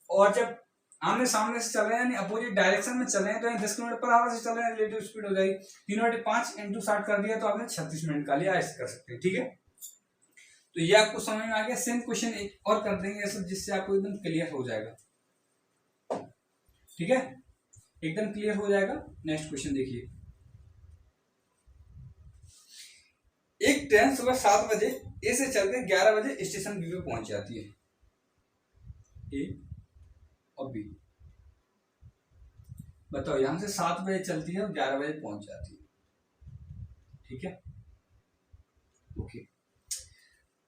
और जब आमने सामने से चल रहे हैं यानी अपोजिट डायरेक्शन में चल रहे हैं, तो 10 किलोमीटर पर आवर से चल रहे हैं, रिलेटिव स्पीड हो जाएगी 3/5 × 60 कर दिया, तो आपने 36 मिनट का लिया, ऐसे कर सकते हैं, ठीक है। तो ये आपको समझ में आ गया। सेम क्वेश्चन एक और कर देंगे ऐसे, जिससे आपको एकदम क्लियर हो जाएगा, ठीक है, एकदम क्लियर हो जाएगा। नेक्स्ट क्वेश्चन देखिए। एक ट्रेन सुबह 7 बजे ए से चलकर 11 बजे स्टेशन बी पे पहुंच जाती है, ए और बी। बताओ यहां से 7 बजे चलती है और 11 बजे पहुंच जाती है, ठीक है, ओके।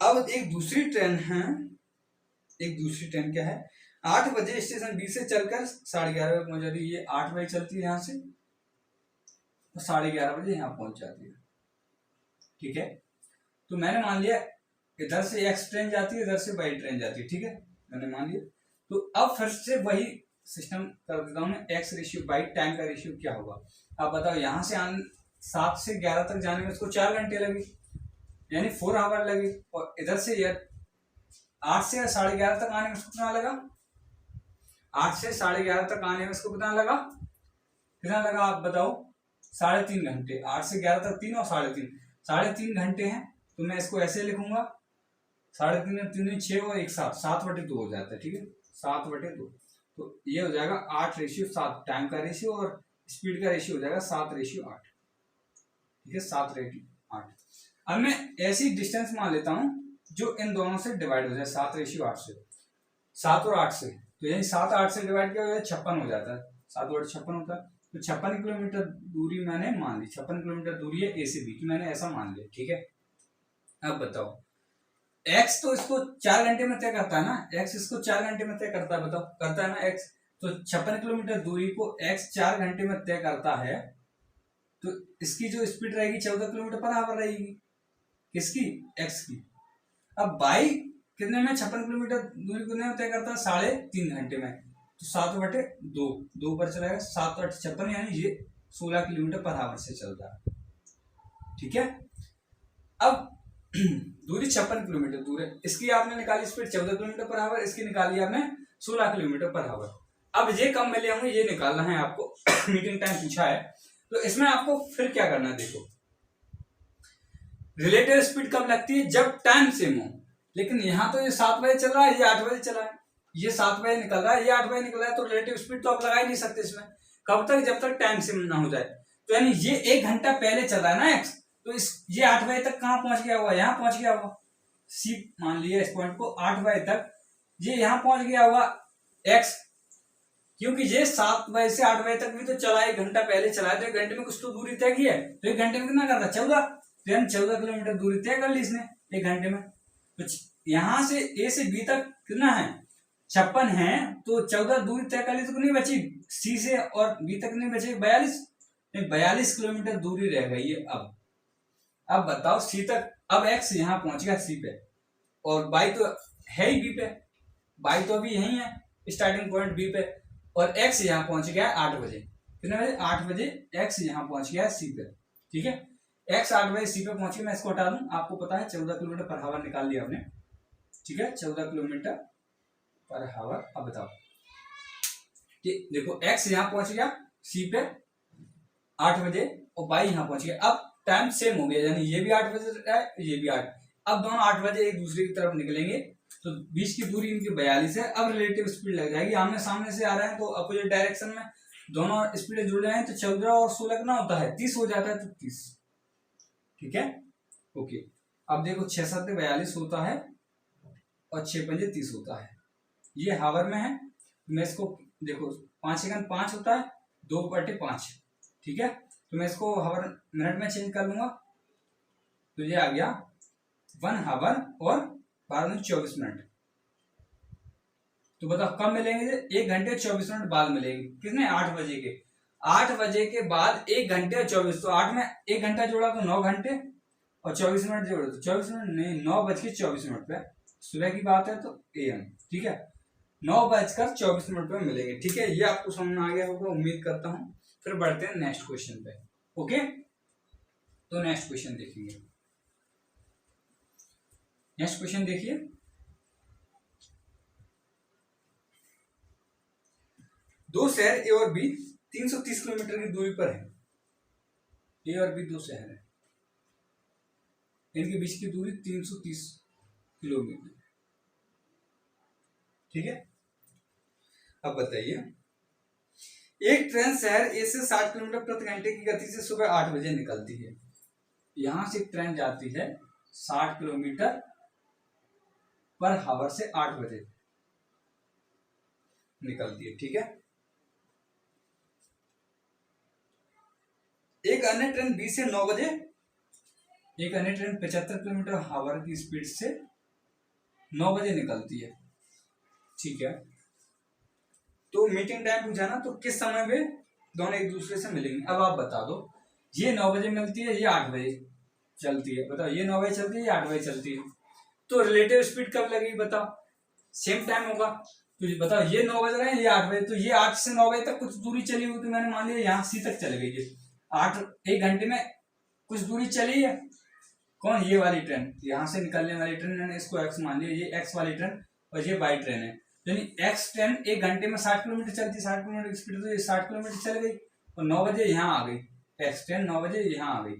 अब एक दूसरी ट्रेन है, एक दूसरी ट्रेन क्या है, 8 बजे स्टेशन बी से चलकर 11:30 बजे पहुंच जाती है। ये 8 बजे चलती है यहाँ से, तो 11:30 बजे यहाँ पहुंच जाती है, ठीक है। तो मैंने मान लिया इधर से एक्स ट्रेन जाती है, इधर से वाई ट्रेन जाती है, ठीक है, मैंने मान लिया। तो अब फिर से वही सिस्टम कर देता हूँ मैं, एक्स रेशियो बाई टाइम का रेशियो क्या होगा। अब बताओ यहाँ से 7 से 11 तक जाने में इसको 4 घंटे लगे, यानी 4 आवर लगे, और इधर से 8 से 11:30 तक आने में इसको कितना लगा, 8 से 11:30 तक आने में इसको कितना लगा, आप बताओ, 3.5 घंटे। 8 से 11 तक 3 और 3.5 घंटे हैं। तो मैं इसको ऐसे लिखूंगा, 3.5 3 6 और 1 7/2 हो जाता है, ठीक है, 7/2। तो ये हो जाएगा 8:7, टाइम का रेशियो, और स्पीड का रेशियो हो जाएगा 7:8, ठीक है, 7:8। अब मैं ऐसी डिस्टेंस मान लेता हूं जो इन दोनों से डिवाइड हो जाए, 7:8 से, 7 और 8 से, तो यही 7 8 से डिवाइड किया हो जाए 56 हो जाता है, 7 और 56 होता है। तो 56 किलोमीटर दूरी मैंने मान ली, 56 किलोमीटर दूरी है ए से बी की, मैंने ऐसा मान लिया, ठीक है। अब बताओ x तो इसको 4 घंटे में तय करता है ना, x इसको 4 घंटे में तय करता है, बताओ करता है ना x। तो 56 किलोमीटर दूरी को x 4 घंटे में तय करता है, तो इसकी जो स्पीड रहेगी 14 किलोमीटर पर आवर रहेगी, किसकी, x की। अब बाई कितने में 56 किलोमीटर दूरी कितने में तय करता है, 3.5 घंटे में, तो 7/2, 2 पर चलाएगा, 7 8 56, यानी ये 16 किलोमीटर पर आवर से चलता है, ठीक है। अब दूरी 56 किलोमीटर दूर है, इसकी आपने निकाली स्पीड 14 किलोमीटर पर आवर, इसकी निकाली आपने 16 किलोमीटर पर आवर। अब ये कब मिले होंगे ये निकालना है आपको। मीटिंग टाइम पूछा है तो इसमें आपको फिर क्या करना है, देखो रिलेटिव स्पीड कब लगती है, जब टाइम सेम हो। लेकिन यहाँ तो ये 7 बजे चल रहा है, ये 8 बजे चला है, ये 7 बजे निकल रहा है, ये 8 बजे निकल रहा है, तो रिलेटिव स्पीड तो आप लगा ही नहीं सकते इसमें। कब तक, जब तक टाइम सेम ना हो जाए। तो यानी ये 1 घंटा पहले चल रहा है ना एक्स, तो इस ये 8 बजे तक कहाँ पहुंच गया होगा, यहाँ पहुंच गया होगा। सी मान लिया इस पॉइंट को 8 बजे तक, ये यहाँ पहुंच गया होगा एक्स, क्योंकि ये 7 बजे से 8 बजे तक भी तो चला, 1 घंटा पहले चला है, तो 1 घंटे में कुछ तो दूरी तय की है। तो 1 घंटे में कितना कर रहा है, 14, तो यानी 14 किलोमीटर दूरी तय कर ली इसने 1 घंटे में। तो यहां से ए से बी तक कितना है, 56 है, तो 14 दूरी तय कर ली, तो नहीं बची सी से और बी तक नहीं बचे 42, 42 किलोमीटर दूरी रह गई है। अब बताओ सी तक, अब एक्स यहाँ पहुंच गया सी पे, और बाई तो है ही बी पे, बाई तो अभी यही है स्टार्टिंग पॉइंट बी पे, और एक्स यहाँ पहुंच गया 8 बजे, कितने बजे, 8 बजे एक्स यहाँ पहुंच गया सी पे। ठीक है, एक्स 8 बजे सी पे पहुंच गया, मैं इसको हटा दूं, आपको पता है 14 किलोमीटर पर हावर निकाल लिया हमने। ठीक है, 14 किलोमीटर पर हावर। अब बताओ कि देखो एक्स यहाँ पहुंच गया सी पे 8 बजे, और बाई यहाँ पहुंच गया। अब टाइम सेम हो गया, यानी ये भी 8 बजे है, ये भी 8। अब दोनों 8 बजे एक दूसरे की तरफ निकलेंगे, तो बीच की दूरी इनकी 42 है। अब रिलेटिव स्पीड लग जाएगी, आमने सामने से आ रहे हैं तो अपोजिट डायरेक्शन में दोनों स्पीड जुड़ रहे हैं, तो 14 और 16 कितना होता है, 30 हो जाता है, तो 30। ठीक है, ओके। अब देखो 6 7 42 होता है, और 6 5 30 होता है, ये हावर में है। मैं इसको देखो 5 सेकंड 5 होता है, 2/5। ठीक है, तो मैं इसको हावर मिनट में चेंज कर लूंगा, तो ये आ गया 1 हावर और 12-24 मिनट। तो बताओ कब मिलेंगे, 1 घंटे 24 मिनट बाद मिलेंगे, कितने, 8 बजे के। 8 बजे के बाद 1 घंटे और 24, तो 8 में 1 घंटा जोड़ा तो 9 घंटे, और 24 मिनट जोड़े तो 24 मिनट नहीं, 9:24 पे, सुबह की बात है तो AM। ठीक है, 9:24 पे मिलेंगे। ठीक है, ये आपको समझ में आ गया होगा उम्मीद करता हूं। फिर बढ़ते हैं नेक्स्ट क्वेश्चन पे। ओके, तो नेक्स्ट क्वेश्चन देखेंगे। नेक्स्ट क्वेश्चन देखिए, दो शहर ए और बी 330 किलोमीटर की दूरी पर है। ए और बी दो शहर है, इनके बीच की दूरी 330 किलोमीटर। ठीक है, अब बताइए, एक ट्रेन शहर ए से 60 किलोमीटर प्रति घंटे की गति से सुबह 8 बजे निकलती है। यहां से एक ट्रेन जाती है 60 किलोमीटर पर हावर से 8 बजे निकलती है। ठीक है, एक अन्य ट्रेन बी से 9 बजे, एक अन्य ट्रेन 75 किलोमीटर हावर की स्पीड से 9 बजे निकलती है। ठीक है, तो मीटिंग टाइम पूछा ना, तो किस समय वे दोनों एक दूसरे से मिलेंगे। अब आप बता दो, ये 9 बजे मिलती है, ये 8 बजे चलती है। बताओ, ये 9 बजे चलती है, ये 8 बजे चलती है, तो रिलेटिव स्पीड कब लगेगी, बताओ, सेम टाइम होगा। तो ये बताओ, ये 9 बज रहे हैं, ये 8 बजे, तो ये 8 से 9 बजे तक कुछ दूरी चली हुई, तो मैंने मान लिया यहाँ सी तक चले गई, 1 घंटे में कुछ दूरी चली है। कौन, ये वाली ट्रेन, यहाँ से निकलने वाली ट्रेन, मैंने इसको एक्स मान लिया, ये एक्स वाली ट्रेन, और ये वाई ट्रेन है। यानी एक्स ट्रेन 1 घंटे में 60 किलोमीटर चलती है, 60 किलोमीटर की स्पीड, तो ये 60 किलोमीटर चल गई, और 9 बजे यहाँ आ गई, एक्स ट्रेन 9 बजे यहाँ आ गई।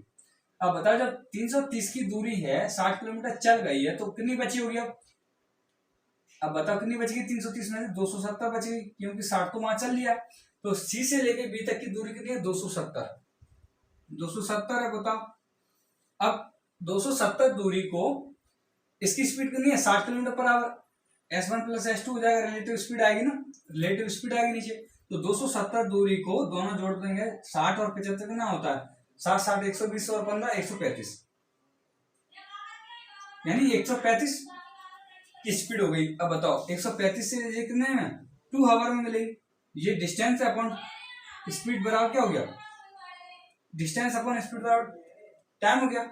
अब बताओ, जब 330 की दूरी है, 60 किलोमीटर चल गई है, तो कितनी बची होगी। अब बताओ कितनी बच गई, 330 में 270 बच गई, क्योंकि 60 तो वहां चल लिया। तो सी से लेके बी तक की दूरी कितनी है, 270 है। बताओ, अब 270 दूरी को, इसकी स्पीड कितनी है, 60 kilometre per hour, S1 + S2 हो जाएगा, रिलेटिव स्पीड आएगी ना, रिलेटिव स्पीड आएगी नीचे। तो 270 दूरी को दोनों जोड़ देंगे, 60 और 75 कितना होता है, 60 120 और 15 135, यानी 135 की स्पीड हो गई। अब बताओ 135 से ये कितने में, 2 हावर में मिलेगी। ये डिस्टेंस अपॉन स्पीड बराबर क्या हो गया, डिस्टेंस अपॉन स्पीड बराबर टाइम हो गया,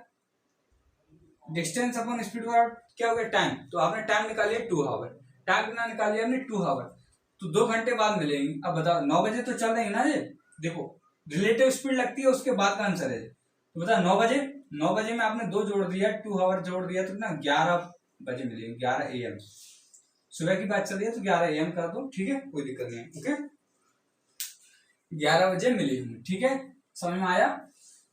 डिस्टेंस अपॉन स्पीड बराबर क्या हो गया, टाइम। तो आपने टाइम निकाल लिया 2 हावर, टाइम कितना निकाल लिया आपने, 2 हावर, तो 2 घंटे बाद मिलेंगे। अब बताओ 9 बजे तो चल रही है ना, ये देखो रिलेटिव स्पीड लगती है, उसके बाद का आंसर है। तो बताओ 9 बजे में आपने 2 जोड़ दिया, 2 हावर जोड़ दिया, तो कितना 11 बजे मिलेंगे, 11 AM। सुबह की बात चल रही है तो 11 AM कर दो, ठीक है, कोई दिक्कत नहीं है। ओके। 11 बजे मिली हमें, ठीक है, समझ में आया।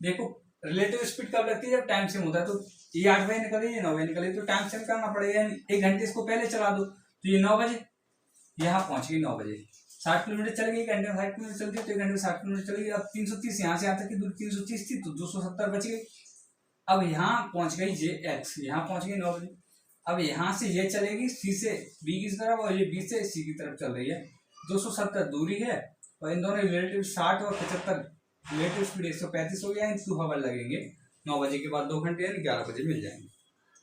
देखो रिलेटिव स्पीड कब लगती है, जब टाइम सेम होता है। तो ये 8 बजे निकली, ये 9 बजे निकली, तो टाइम सेम करना पड़ेगा, 1 घंटे इसको पहले चला दो, तो ये 9 बजे यहाँ पहुंच गई, 9 बजे 60 किलोमीटर चल गई, 1 घंटे में 60 किलोमीटर चलती है, तो 1 घंटे में 60 किलोमीटर चलेगी। अब 330 यहाँ से यहाँ तक की दूरी 330 थी, तो 270 बच गई। अब यहाँ पहुंच गई ये एक्स, यहाँ पहुंच गई 9 बजे। अब यहाँ से ये चलेगी सी से बी की तरफ, और ये बी से सी की तरफ चल रही है, 270 दूरी है, और इन दोनों रिलेटिव 60 और 75 रिलेटिव स्पीड 135 हो गया। 2 आवर लगेंगे, 9 बजे के बाद 2 घंटे यानी 11 बजे मिल जाएंगे।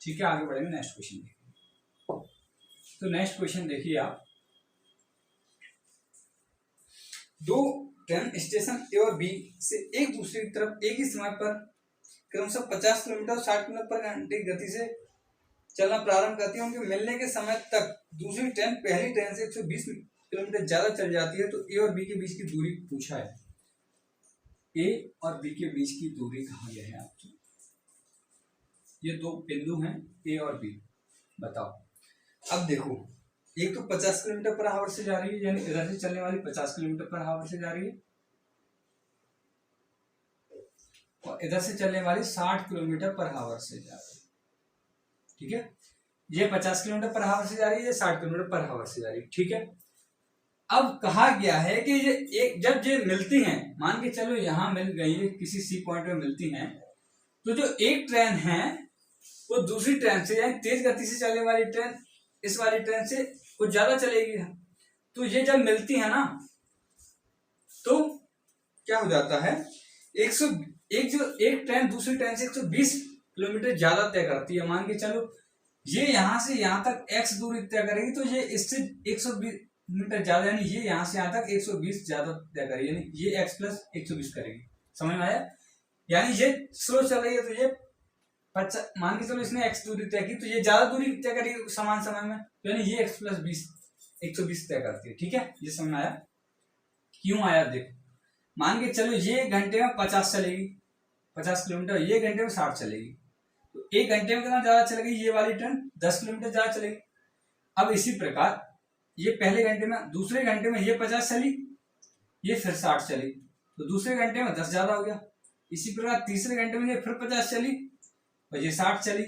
ठीक है, आगे बढ़ेंगे, नेक्स्ट क्वेश्चन देखिए। तो नेक्स्ट क्वेश्चन देखिए आप, दो ट्रेन स्टेशन ए और बी से एक दूसरी तरफ एक ही समय पर क्रमशः 50 किलोमीटर और 60 किलोमीटर पर घंटे की गति से चलना प्रारंभ करती है। उनके मिलने के समय तक दूसरी ट्रेन पहली ट्रेन से 120 किलोमीटर ज्यादा चल जाती है, तो ए और बी के बीच की दूरी पूछा है। ए और बी के बीच की दूरी कहा गया है आपसे। ये दो बिंदु हैं ए और बी, बताओ। अब देखो, एक तो 50 किलोमीटर पर आवर से जा रही है, यानी इधर से चलने वाली 50 किलोमीटर पर आवर से जा रही है, और इधर से चलने वाली 60 किलोमीटर पर आवर से जा रही है। ठीक है, ये 50 किलोमीटर पर आवर से जा रही है, ये 60 किलोमीटर पर आवर से जा रही है। ठीक है, अब कहा गया है कि ये एक जब ये मिलती हैं, मान के चलो यहाँ मिल गई है, किसी सी पॉइंट में मिलती हैं, तो जो एक ट्रेन है वो दूसरी ट्रेन से, यानी तेज गति से चलने वाली ट्रेन इस वाली ट्रेन से कुछ ज्यादा चलेगी। तो ये जब मिलती है ना, तो क्या हो जाता है, एक ट्रेन दूसरी ट्रेन से 120 किलोमीटर ज्यादा तय करती है। मान के चलो ये यहाँ से यहाँ तक x दूरी तय करेगी, तो ये इससे 120 मीटर ज्यादा, यानी ये यहाँ से यहाँ तक 120 ज्यादा तय करेगी, यानी ये x प्लस 120 करेगी। समझ में आया? यानी ये स्लो चल रही है, तो ये मान के चलो इसने x दूरी तय की, तो ये ज्यादा दूरी तय करेगी समान समय में, तो यानी ये x प्लस 20 120 तय करती है। ठीक है, ये समझ में आया? क्यों आया देखो, मान के चलो ये घंटे में 50 चलेगी, 50 किलोमीटर, ये घंटे में 60 चलेगी, तो एक घंटे में कितना ज्यादा चलेगी, ये वाली ट्रेन 10 किलोमीटर ज्यादा चलेगी। अब इसी प्रकार ये पहले घंटे में, दूसरे घंटे में ये 50 चली, ये फिर 60 चली, तो दूसरे घंटे में 10 ज्यादा हो गया। इसी प्रकार तीसरे घंटे में ये फिर 50 चली और ये 60 चली,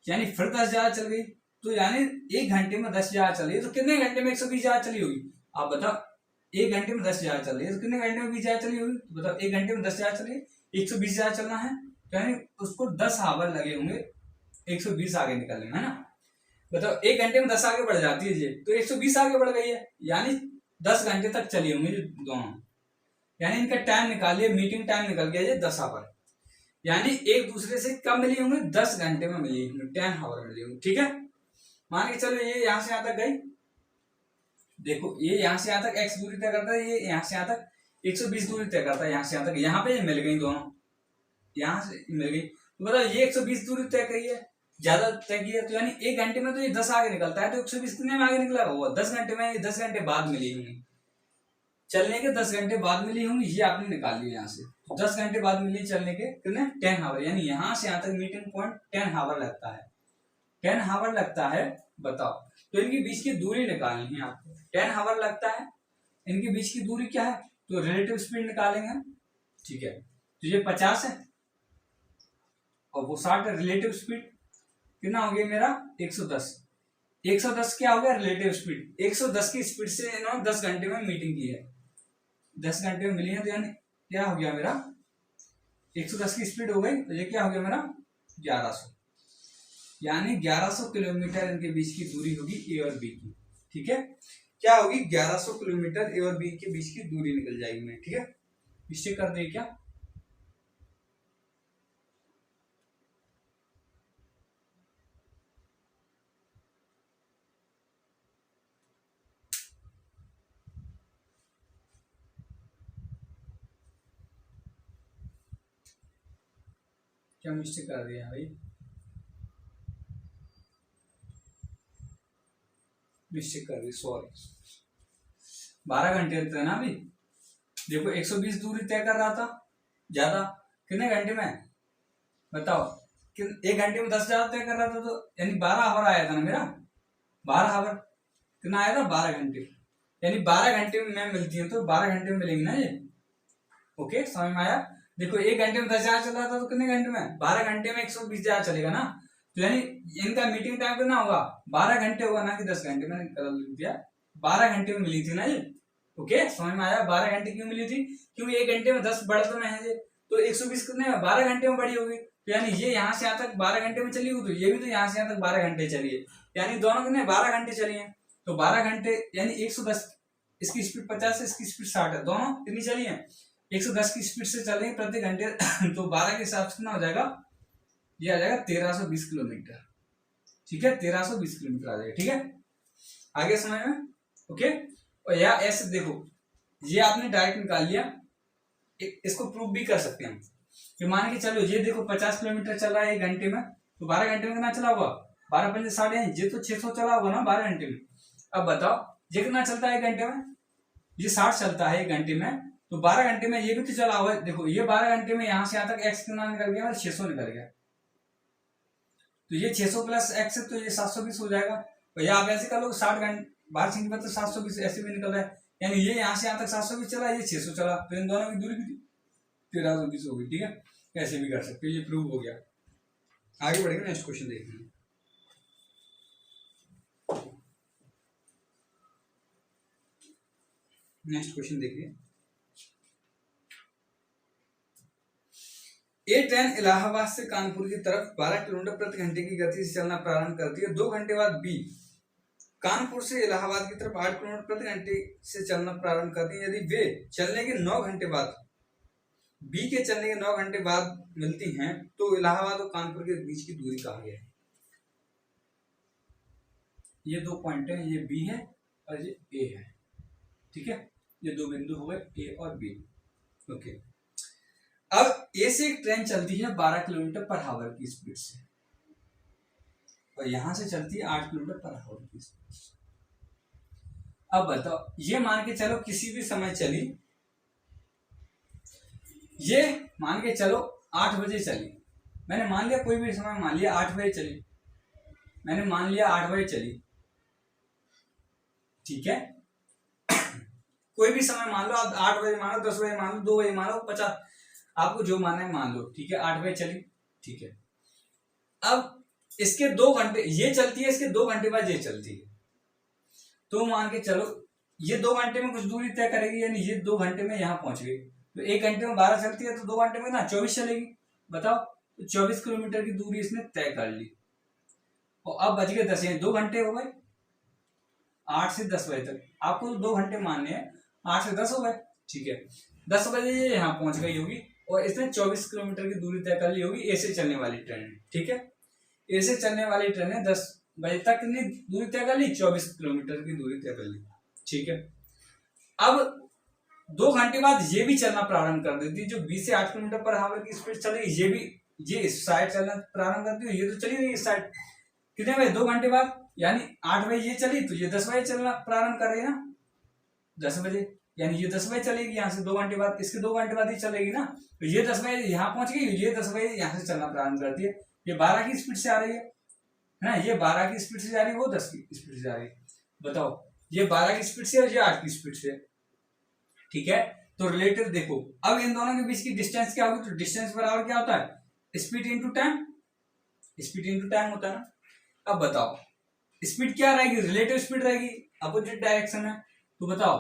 यानी फिर 10 ज्यादा चल गई, तो यानी एक घंटे में 10 ज्यादा चली, तो कितने घंटे में 120 ज्यादा चली होगी? आप बताओ, एक घंटे में 10 ज्यादा चल रही है, तो कितने घंटे में 20 ज्यादा चली होगी? तो बताओ, एक घंटे में 10 ज्यादा चली, 120 ज्यादा चलना है, तो यानी उसको 10 आवर लगे होंगे 120 आगे निकलने में, है ना। बताओ, एक घंटे में 10 आगे बढ़ जाती है ये, तो 120 आगे बढ़ गई है, यानी 10 घंटे तक चली होंगी दोनों, यानी इनका टाइम निकालिए, मीटिंग टाइम निकल गया ये 10 आवर, यानी एक दूसरे से कब मिली होंगी? 10 घंटे में मिली होंगी, 10 आवर मिली होंगी। ठीक है, मान के चलो ये यहां से यहां तक गई, देखो ये यहां से यहां तक x दूरी तय करता है, ये यहां से यहां तक 120 दूरी तय करता है, यहां से यहां तक, यहाँ पे ये मिल गई दोनों, यहां से मिल गई, तो बताओ ये 120 दूरी तय करी है, ज्यादा तय की है, तो यानी एक घंटे में तो ये 10 आगे निकलता है, तो 120 कितने में आगे निकला होगा? 10 घंटे में, 10 घंटे बाद मिली होंगी, चलने के 10 घंटे बाद मिली होंगी, ये आपने निकाल लिया यहाँ से, तो 10 घंटे बाद मिली चलने के कितने? 10 आवर, यानी यहाँ से यहाँ तक मीटिंग पॉइंट 10 आवर लगता है, 10 आवर लगता है। बताओ, तो इनके बीच की दूरी निकालनी है आपको, 10 आवर लगता है, इनके बीच की दूरी क्या है? तो रिलेटिव स्पीड निकालेंगे। ठीक है, तो ये 50 है और वो 60 है, रिलेटिव स्पीड कितना हो गया मेरा? 110। 110 क्या हो गया? Relative speed. 110 की स्पीड से इन्होंने 10 घंटे में मीटिंग की है, 10 घंटे में मिली है, तो यानी क्या हो गया मेरा? 110 की स्पीड हो गई, तो ये क्या हो गया मेरा? 1100, यानी 1100 किलोमीटर इनके बीच की दूरी होगी ए और बी की। ठीक है, क्या होगी? 1100 किलोमीटर ए और बी के बीच की दूरी निकल जाएगी मेरी। ठीक है, निश्चय कर दे क्या? क्या निश्चय कर दिया भाई? निश्चित कर दी, सॉरी, 12 घंटे लगते हैं ना अभी। देखो 120 दूरी तय कर रहा था ज्यादा, कितने घंटे में बताओ? एक घंटे में 10 ज्यादा तय कर रहा था, तो यानी 12 आवर आया था ना मेरा, 12 आवर कितना आया था? 12 घंटे, यानी 12 घंटे में मिलती है, तो 12 घंटे में मिलेंगी ना ये। ओके, समझ में आया। देखो 1 घंटे में 10,000 चल रहा था, तो कितने घंटे में 12 घंटे में 120,000 चलेगा ना। तो यानी इनका मीटिंग टाइम कितना होगा, 12 घंटे होगा, ना कि 10 घंटे। मैंने गलत लिख दिया, 12 घंटे में मिली थी ना ये। ओके, समझ में आया। 12 घंटे क्यों मिली थी, क्योंकि 1 घंटे में 10 बढ़ तो नहीं है ये, तो 120 कितने में 12 घंटे में बड़ी होगी। तो यानी ये यहाँ से यहाँ तक 12 घंटे में चली हुई, तो ये भी तो यहाँ से यहाँ तक 12 घंटे चली है, यानी दोनों कितने 12 घंटे चली है। तो 12 घंटे यानी 110, इसकी स्पीड 50 है, इसकी स्पीड 60 है, दोनों कितनी चली है 110 की स्पीड से चल रही है प्रति घंटे। तो 12 के हिसाब से कितना हो जाएगा, ये आ जाएगा 1320 किलोमीटर। ठीक है, 1320 किलोमीटर आ जाएगा। ठीक है, आगे समझ में। ओके, और या ऐसे देखो, ये आपने डायरेक्ट निकाल लिया, इसको प्रूव भी कर सकते हैं कि मान के चलो ये देखो 50 किलोमीटर चल रहा है 1 घंटे में, तो 12 घंटे में कितना चला होगा, 12 पंजे 60, ये तो 600 चला होगा ना 12 घंटे में। अब बताओ ये कितना चलता है 1 घंटे में, ये 60 चलता है 1 घंटे में, तो 12 घंटे में ये भी तो चला हुआ है। देखो ये 12 घंटे में यहाँ से यहाँ तक एक्स कितना निकल गया, 600 निकल गया, तो ये 600 प्लस एक्स है, तो ये 720 हो जाएगा। तो या आप ऐसे कर लो 60 घंटे 12 सेकंड में तो 720 ऐसे भी निकल रहा है, यानी ये यहाँ से यहाँ तक 720 चला, ये 600 चला, तो इन दोनों की दूरी कितनी 1320 होगी। ठीक है, ऐसे भी कर सकते हो, ये प्रूव हो गया। आगे बढ़ेंगे, नेक्स्ट क्वेश्चन देखेंगे। नेक्स्ट क्वेश्चन देखिए, ए ट्रेन इलाहाबाद से कानपुर की तरफ 12 किलोमीटर प्रति घंटे की गति से चलना प्रारंभ करती है। 2 घंटे बाद बी कानपुर से इलाहाबाद की तरफ 8 किलोमीटर प्रति घंटे से चलना प्रारंभ करती है। यदि वे चलने के 9 घंटे बाद बी के चलने के 9 घंटे बाद मिलती हैं, तो इलाहाबाद और कानपुर के बीच की दूरी कहा गया है। ये 2 पॉइंट है, ये बी है और ये ए है। ठीक है, ये 2 बिंदु हो गए ए और बी। ओके, अब ए से एक ट्रेन चलती है 12 किलोमीटर पर आवर की स्पीड से, और यहां से चलती है 8 किलोमीटर पर आवर की स्पीड से। अब बताओ, ये मान के चलो किसी भी समय चली, ये मान के चलो 8 बजे चली, मैंने मान लिया कोई भी समय मान लिया 8 बजे चली, मैंने मान लिया 8 बजे चली। ठीक है, कोई भी समय मान लो आप, 8 बजे मान लो, 10 बजे मान लो, 2 बजे मान लो, 50, आपको जो मानना है मान लो। ठीक है, 8 बजे चली। ठीक है, अब इसके 2 घंटे ये चलती है, इसके 2 घंटे बाद ये चलती है, तो मान के चलो ये 2 घंटे में कुछ दूरी तय करेगी, यानी ये 2 घंटे में यहाँ पहुंच गई। तो 1 घंटे में 12 चलती है, तो 2 घंटे में ना 24 चलेगी। बताओ, तो 24 किलोमीटर की दूरी इसने तय कर ली। और अब बच गए 10, 2 घंटे हो गए 8 से 10 बजे तक, आपको तो 2 घंटे मानने हैं, 8 से 10 हो गए। ठीक है, 10 बजे ये यहाँ पहुंच गई होगी, और इसने 24 किलोमीटर की दूरी तय कर ली होगी ए से चलने वाली ट्रेन ने। ठीक है, ए से चलने वाली ट्रेन ने 10 बजे तक कितनी दूरी तय कर ली, 24 किलोमीटर की दूरी तय कर ली। ठीक है, अब 2 घंटे बाद ये भी चलना प्रारंभ कर देती है, जो 20 से 8 किलोमीटर पर आवर की स्पीड चलेगी, ये भी ये इस साइड चलना प्रारंभ करती है, ये तो चली गई इस साइड। कितने बजे, 2 घंटे बाद, यानी 8 बजे ये चली, तो ये 10 बजे चलना प्रारंभ कर रही है ना, 10 बजे, यानी ये 10 बजे चलेगी यहाँ से 2 घंटे बाद, इसके 2 घंटे बाद ही चलेगी ना, तो ये 10 बजे यहाँ पहुंच गई, ये 10 बजे यहाँ से चलना प्रारंभ करती है। ये 12 की स्पीड से आ रही है ना, ये 12 की स्पीड से जा रही है, वो 10 की स्पीड से जा रही है। बताओ, ये 12 की स्पीड से और ये 8 की स्पीड से। ठीक है, तो रिलेटिव देखो, अब इन दोनों के बीच की डिस्टेंस क्या होगी, तो डिस्टेंस बराबर क्या होता है, speed into time, speed into time होता है ना। अब बताओ स्पीड क्या रहेगी, रिलेटिव स्पीड रहेगी, अपोजिट डायरेक्शन है, तो बताओ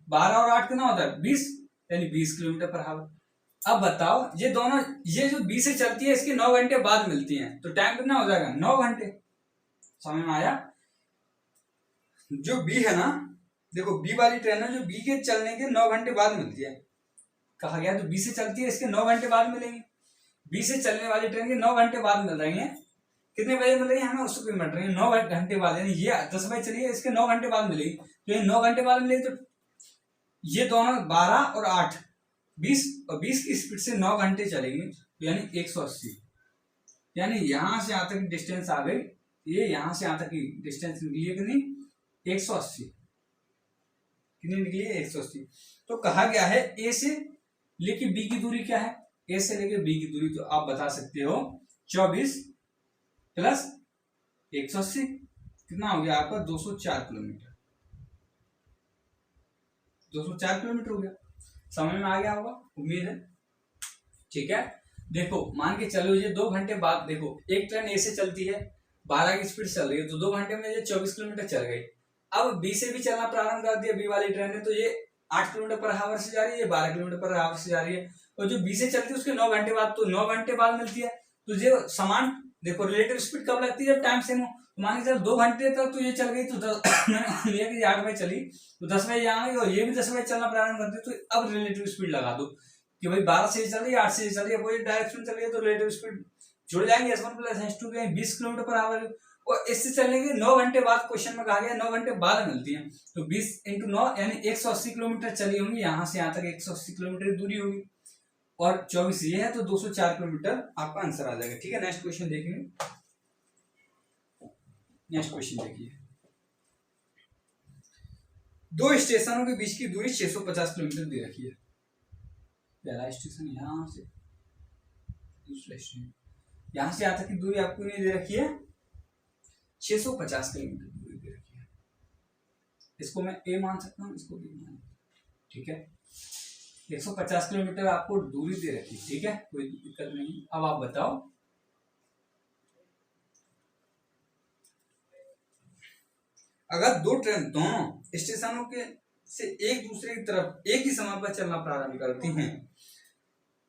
12 और 8 कितना होता है 20, यानी 20 किलोमीटर पर आवर। अब बताओ ये दोनों, ये जो 20 से चलती है इसके 9 घंटे बाद मिलती हैं, तो टाइम कितना हो जाएगा 9 घंटे। समझ में आया। जो बी है ना, देखो बी वाली ट्रेन है जो बी के चलने के 9 घंटे बाद मिलती है, कहा गया तो बी से चलती है इसके 9 घंटे बाद मिलेंगी। बी से चलने वाली ट्रेन के 9 घंटे बाद मिल रही है, कितने बजे मिल रही है हमें उसको मिल रही है 9 घंटे बाद, यानी ये 10 बजे चली है, इसके 9 घंटे बाद मिलेगी, तो ये 9 घंटे बाद मिलेगी, तो ये दोनों 12 और 8 20, और 20 की स्पीड से 9 घंटे चलेगी, तो यानी 180, यानी यहां से यहां तक डिस्टेंस आ गई, ये यहां से यहां तक की डिस्टेंस निकली है कितनी 180, कितनी निकली है 180। तो कहा गया है ए से लेके बी की दूरी क्या है, ए से लेके बी की दूरी, तो आप बता सकते हो 24 प्लस 180 कितना हो गया आपका 204 किलोमीटर। 204 किलोमीटर हो गया। समझ में आ गया होगा, उम्मीद है। ठीक है, देखो मान के चलो ये 2 घंटे बाद, देखो एक ट्रेन ए से चलती है 12 की स्पीड चल रही है, तो 2 घंटे में ये 24 किलोमीटर चल गई। अब बी से भी चलना प्रारंभ कर दिया बी वाली ट्रेन ने, तो ये 8 किलोमीटर पर आवर से जा रही है, 12 किलोमीटर पर आवर से जा रही है। और जो बी से चलती है उसके 9 घंटे बाद, तो 9 घंटे बाद मिलती है। तो ये समान देखो रिलेटिव स्पीड कब लगती है, जब टाइम सेम हो। मान के चलो 2 घंटे तक तो ये चल गई, तो 10 मैंने लिया कि 8 बजे चली तो 10 बजे यहाँ गई, और ये भी 10 बजे चलना प्रारंभ करती है, तो अब रिलेटिव स्पीड लगा दो कि भाई 12 से चल रही है, 8 से चल रही है, कोई डायरेक्शन चल रही है, तो रिलेटिव स्पीड जुड़ जाएंगे S1 प्लस S2 के 20 किलोमीटर पर आवर। और इससे चलेंगे 9 घंटे बाद, क्वेश्चन में कहा गया 9 घंटे बाद मिलती है, तो 20 × 9 यानी 180 किलोमीटर चली होंगी, यहाँ से यहाँ तक 180 किलोमीटर की दूरी होगी, और 24 ये है, तो 204 किलोमीटर आपका आंसर आ जाएगा। ठीक है, नेक्स्ट क्वेश्चन देखेंगे। नेक्स्ट क्वेश्चन देखिए, 2 स्टेशनों के बीच की दूरी 650 किलोमीटर दे रखी है। पहला स्टेशन यहाँ से, दूसरा स्टेशन यहाँ से यहाँ तक की दूरी आपको नहीं दे रखी है, 650 किलोमीटर दूरी दे रखी है। इसको मैं ए मान सकता हूँ, इसको बी मान। ठीक है, 150 किलोमीटर आपको दूरी दे रखी है। ठीक है, कोई दिक्कत नहीं। अब आप बताओ, अगर 2 ट्रेन दोनों स्टेशनों के से एक दूसरे की तरफ एक ही समय पर चलना प्रारंभ करती हैं,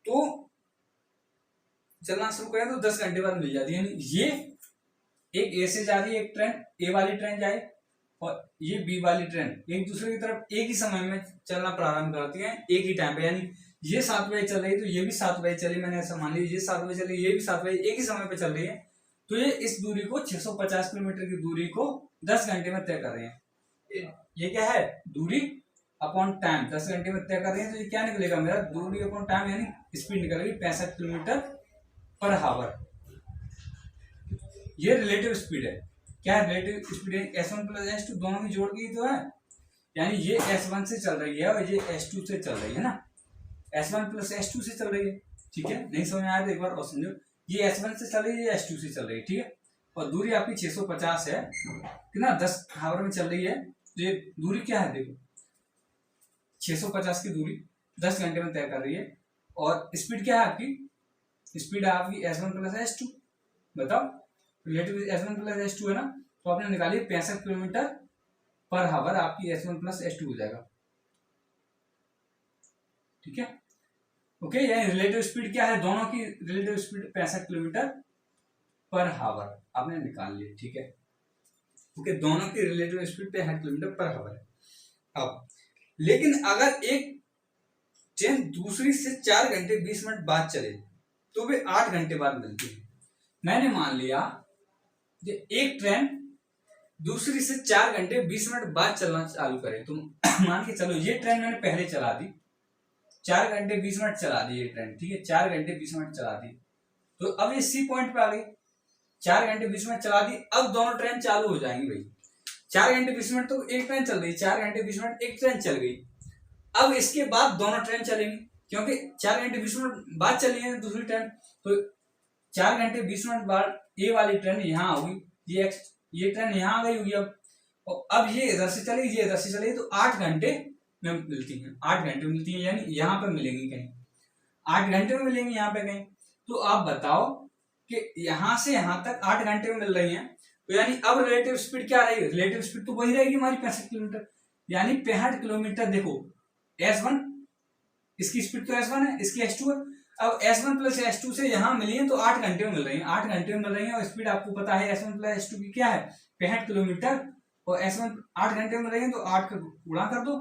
तो चलना शुरू करें तो 10 घंटे बाद मिल जाती है। यानी ये एक ए से जा रही है एक ट्रेन, ए वाली ट्रेन जाए, और ये बी वाली ट्रेन एक दूसरे की तरफ एक ही समय में चलना प्रारंभ करती है, एक ही टाइम पे। यानी ये 7 बजे चल रही तो ये भी 7 बजे चली, मैंने ऐसा मान लिया, ये 7 बजे चल रही, ये भी 7 बजे, एक ही समय पे चल रही है, तो ये इस दूरी को 650 किलोमीटर की दूरी को 10 घंटे में तय कर रहे हैं। ये क्या है, दूरी अपॉन टाइम 10 घंटे में तय कर रहे हैं, तो ये क्या निकलेगा मेरा, दूरी अपॉन टाइम यानी स्पीड निकलेगी 65 किलोमीटर पर आवर। ये रिलेटिव स्पीड है। क्या रिलेटिव स्पीड है, S1 प्लस S2 दोनों की जोड़ की तो है, यानी ये S1 से चल रही है और ये S2 से चल रही है ना, S1 प्लस S2 से चल रही है। ठीक है, नहीं समझ में आया तो एक बार और समझो, ये S1 से चल रही है, ये S2 से चल रही है। ठीक है, और दूरी आपकी 650 है, कितना 10 आवर में चल रही है, तो ये दूरी क्या है, देखो 650 की दूरी 10 घंटे में तय कर रही है, और स्पीड क्या है आपकी, स्पीड है आपकी S1 प्लस S2। बताओ, रिलेटिव S1 प्लस S2 है ना, तो आपने निकाली 65 किलोमीटर पर आवर, आपकी S1 प्लस S2 हो जाएगा। ठीक है, ओके, यानी रिलेटिव स्पीड क्या है, दोनों की relative speed 65 kilometre per hour आपने निकाल लिया। ठीक है, ओके, दोनों की relative speed 65 kilometre per hour है। अब लेकिन अगर एक ट्रेन दूसरी से 4 घंटे 20 मिनट बाद चले, तो वे 8 घंटे बाद मिलती है। मैंने मान लिया कि एक ट्रेन दूसरी से 4 घंटे 20 मिनट बाद चलना चालू करे, तो मान के चलो ये ट्रेन मैंने पहले चला दी, 4 घंटे 20 मिनट चला दी ये ट्रेन। ठीक है, 4 घंटे 20 मिनट चला दी, तो अब ये सी पॉइंट पे आ गई, 4 घंटे 20 मिनट चला दी, अब दोनों ट्रेन चालू हो जाएंगी भाई। 4 घंटे 20 मिनट तो एक ट्रेन चल रही, 4 घंटे 20 मिनट एक ट्रेन चल गई, अब इसके बाद दोनों ट्रेन चलेंगी, क्योंकि 4 घंटे 20 मिनट बाद चली है दूसरी ट्रेन, तो 4 घंटे 20 मिनट बाद ये वाली ट्रेन यहाँ आ गई, ये ट्रेन यहाँ आ गई होगी अब, और अब ये इधर से चलेगी, ये इधर से चलेगी, तो 8 घंटे में मिलती है, 8 घंटे में मिलती है, यानी यहाँ पे मिलेंगी कहीं, 8 घंटे में मिलेंगी यहाँ पे कहीं। तो आप बताओ कि यहाँ से यहाँ तक 8 घंटे में मिल रही हैं, तो यानी अब रिलेटिव स्पीड क्या रहेगी, रिलेटिव स्पीड तो वही रहेगी हमारी 65 किलोमीटर, यानी 65 किलोमीटर। देखो S1 इसकी स्पीड तो S1 है, इसकी S2 है, अब S1 प्लस S2 से यहाँ मिली है तो 8 घंटे में मिल रही है, 8 घंटे में मिल रही है, और स्पीड आपको पता है S1 प्लस S2 की क्या है 65 किलोमीटर, और S1 8 घंटे में मिल रही है, तो 8 का गुणा कर दो,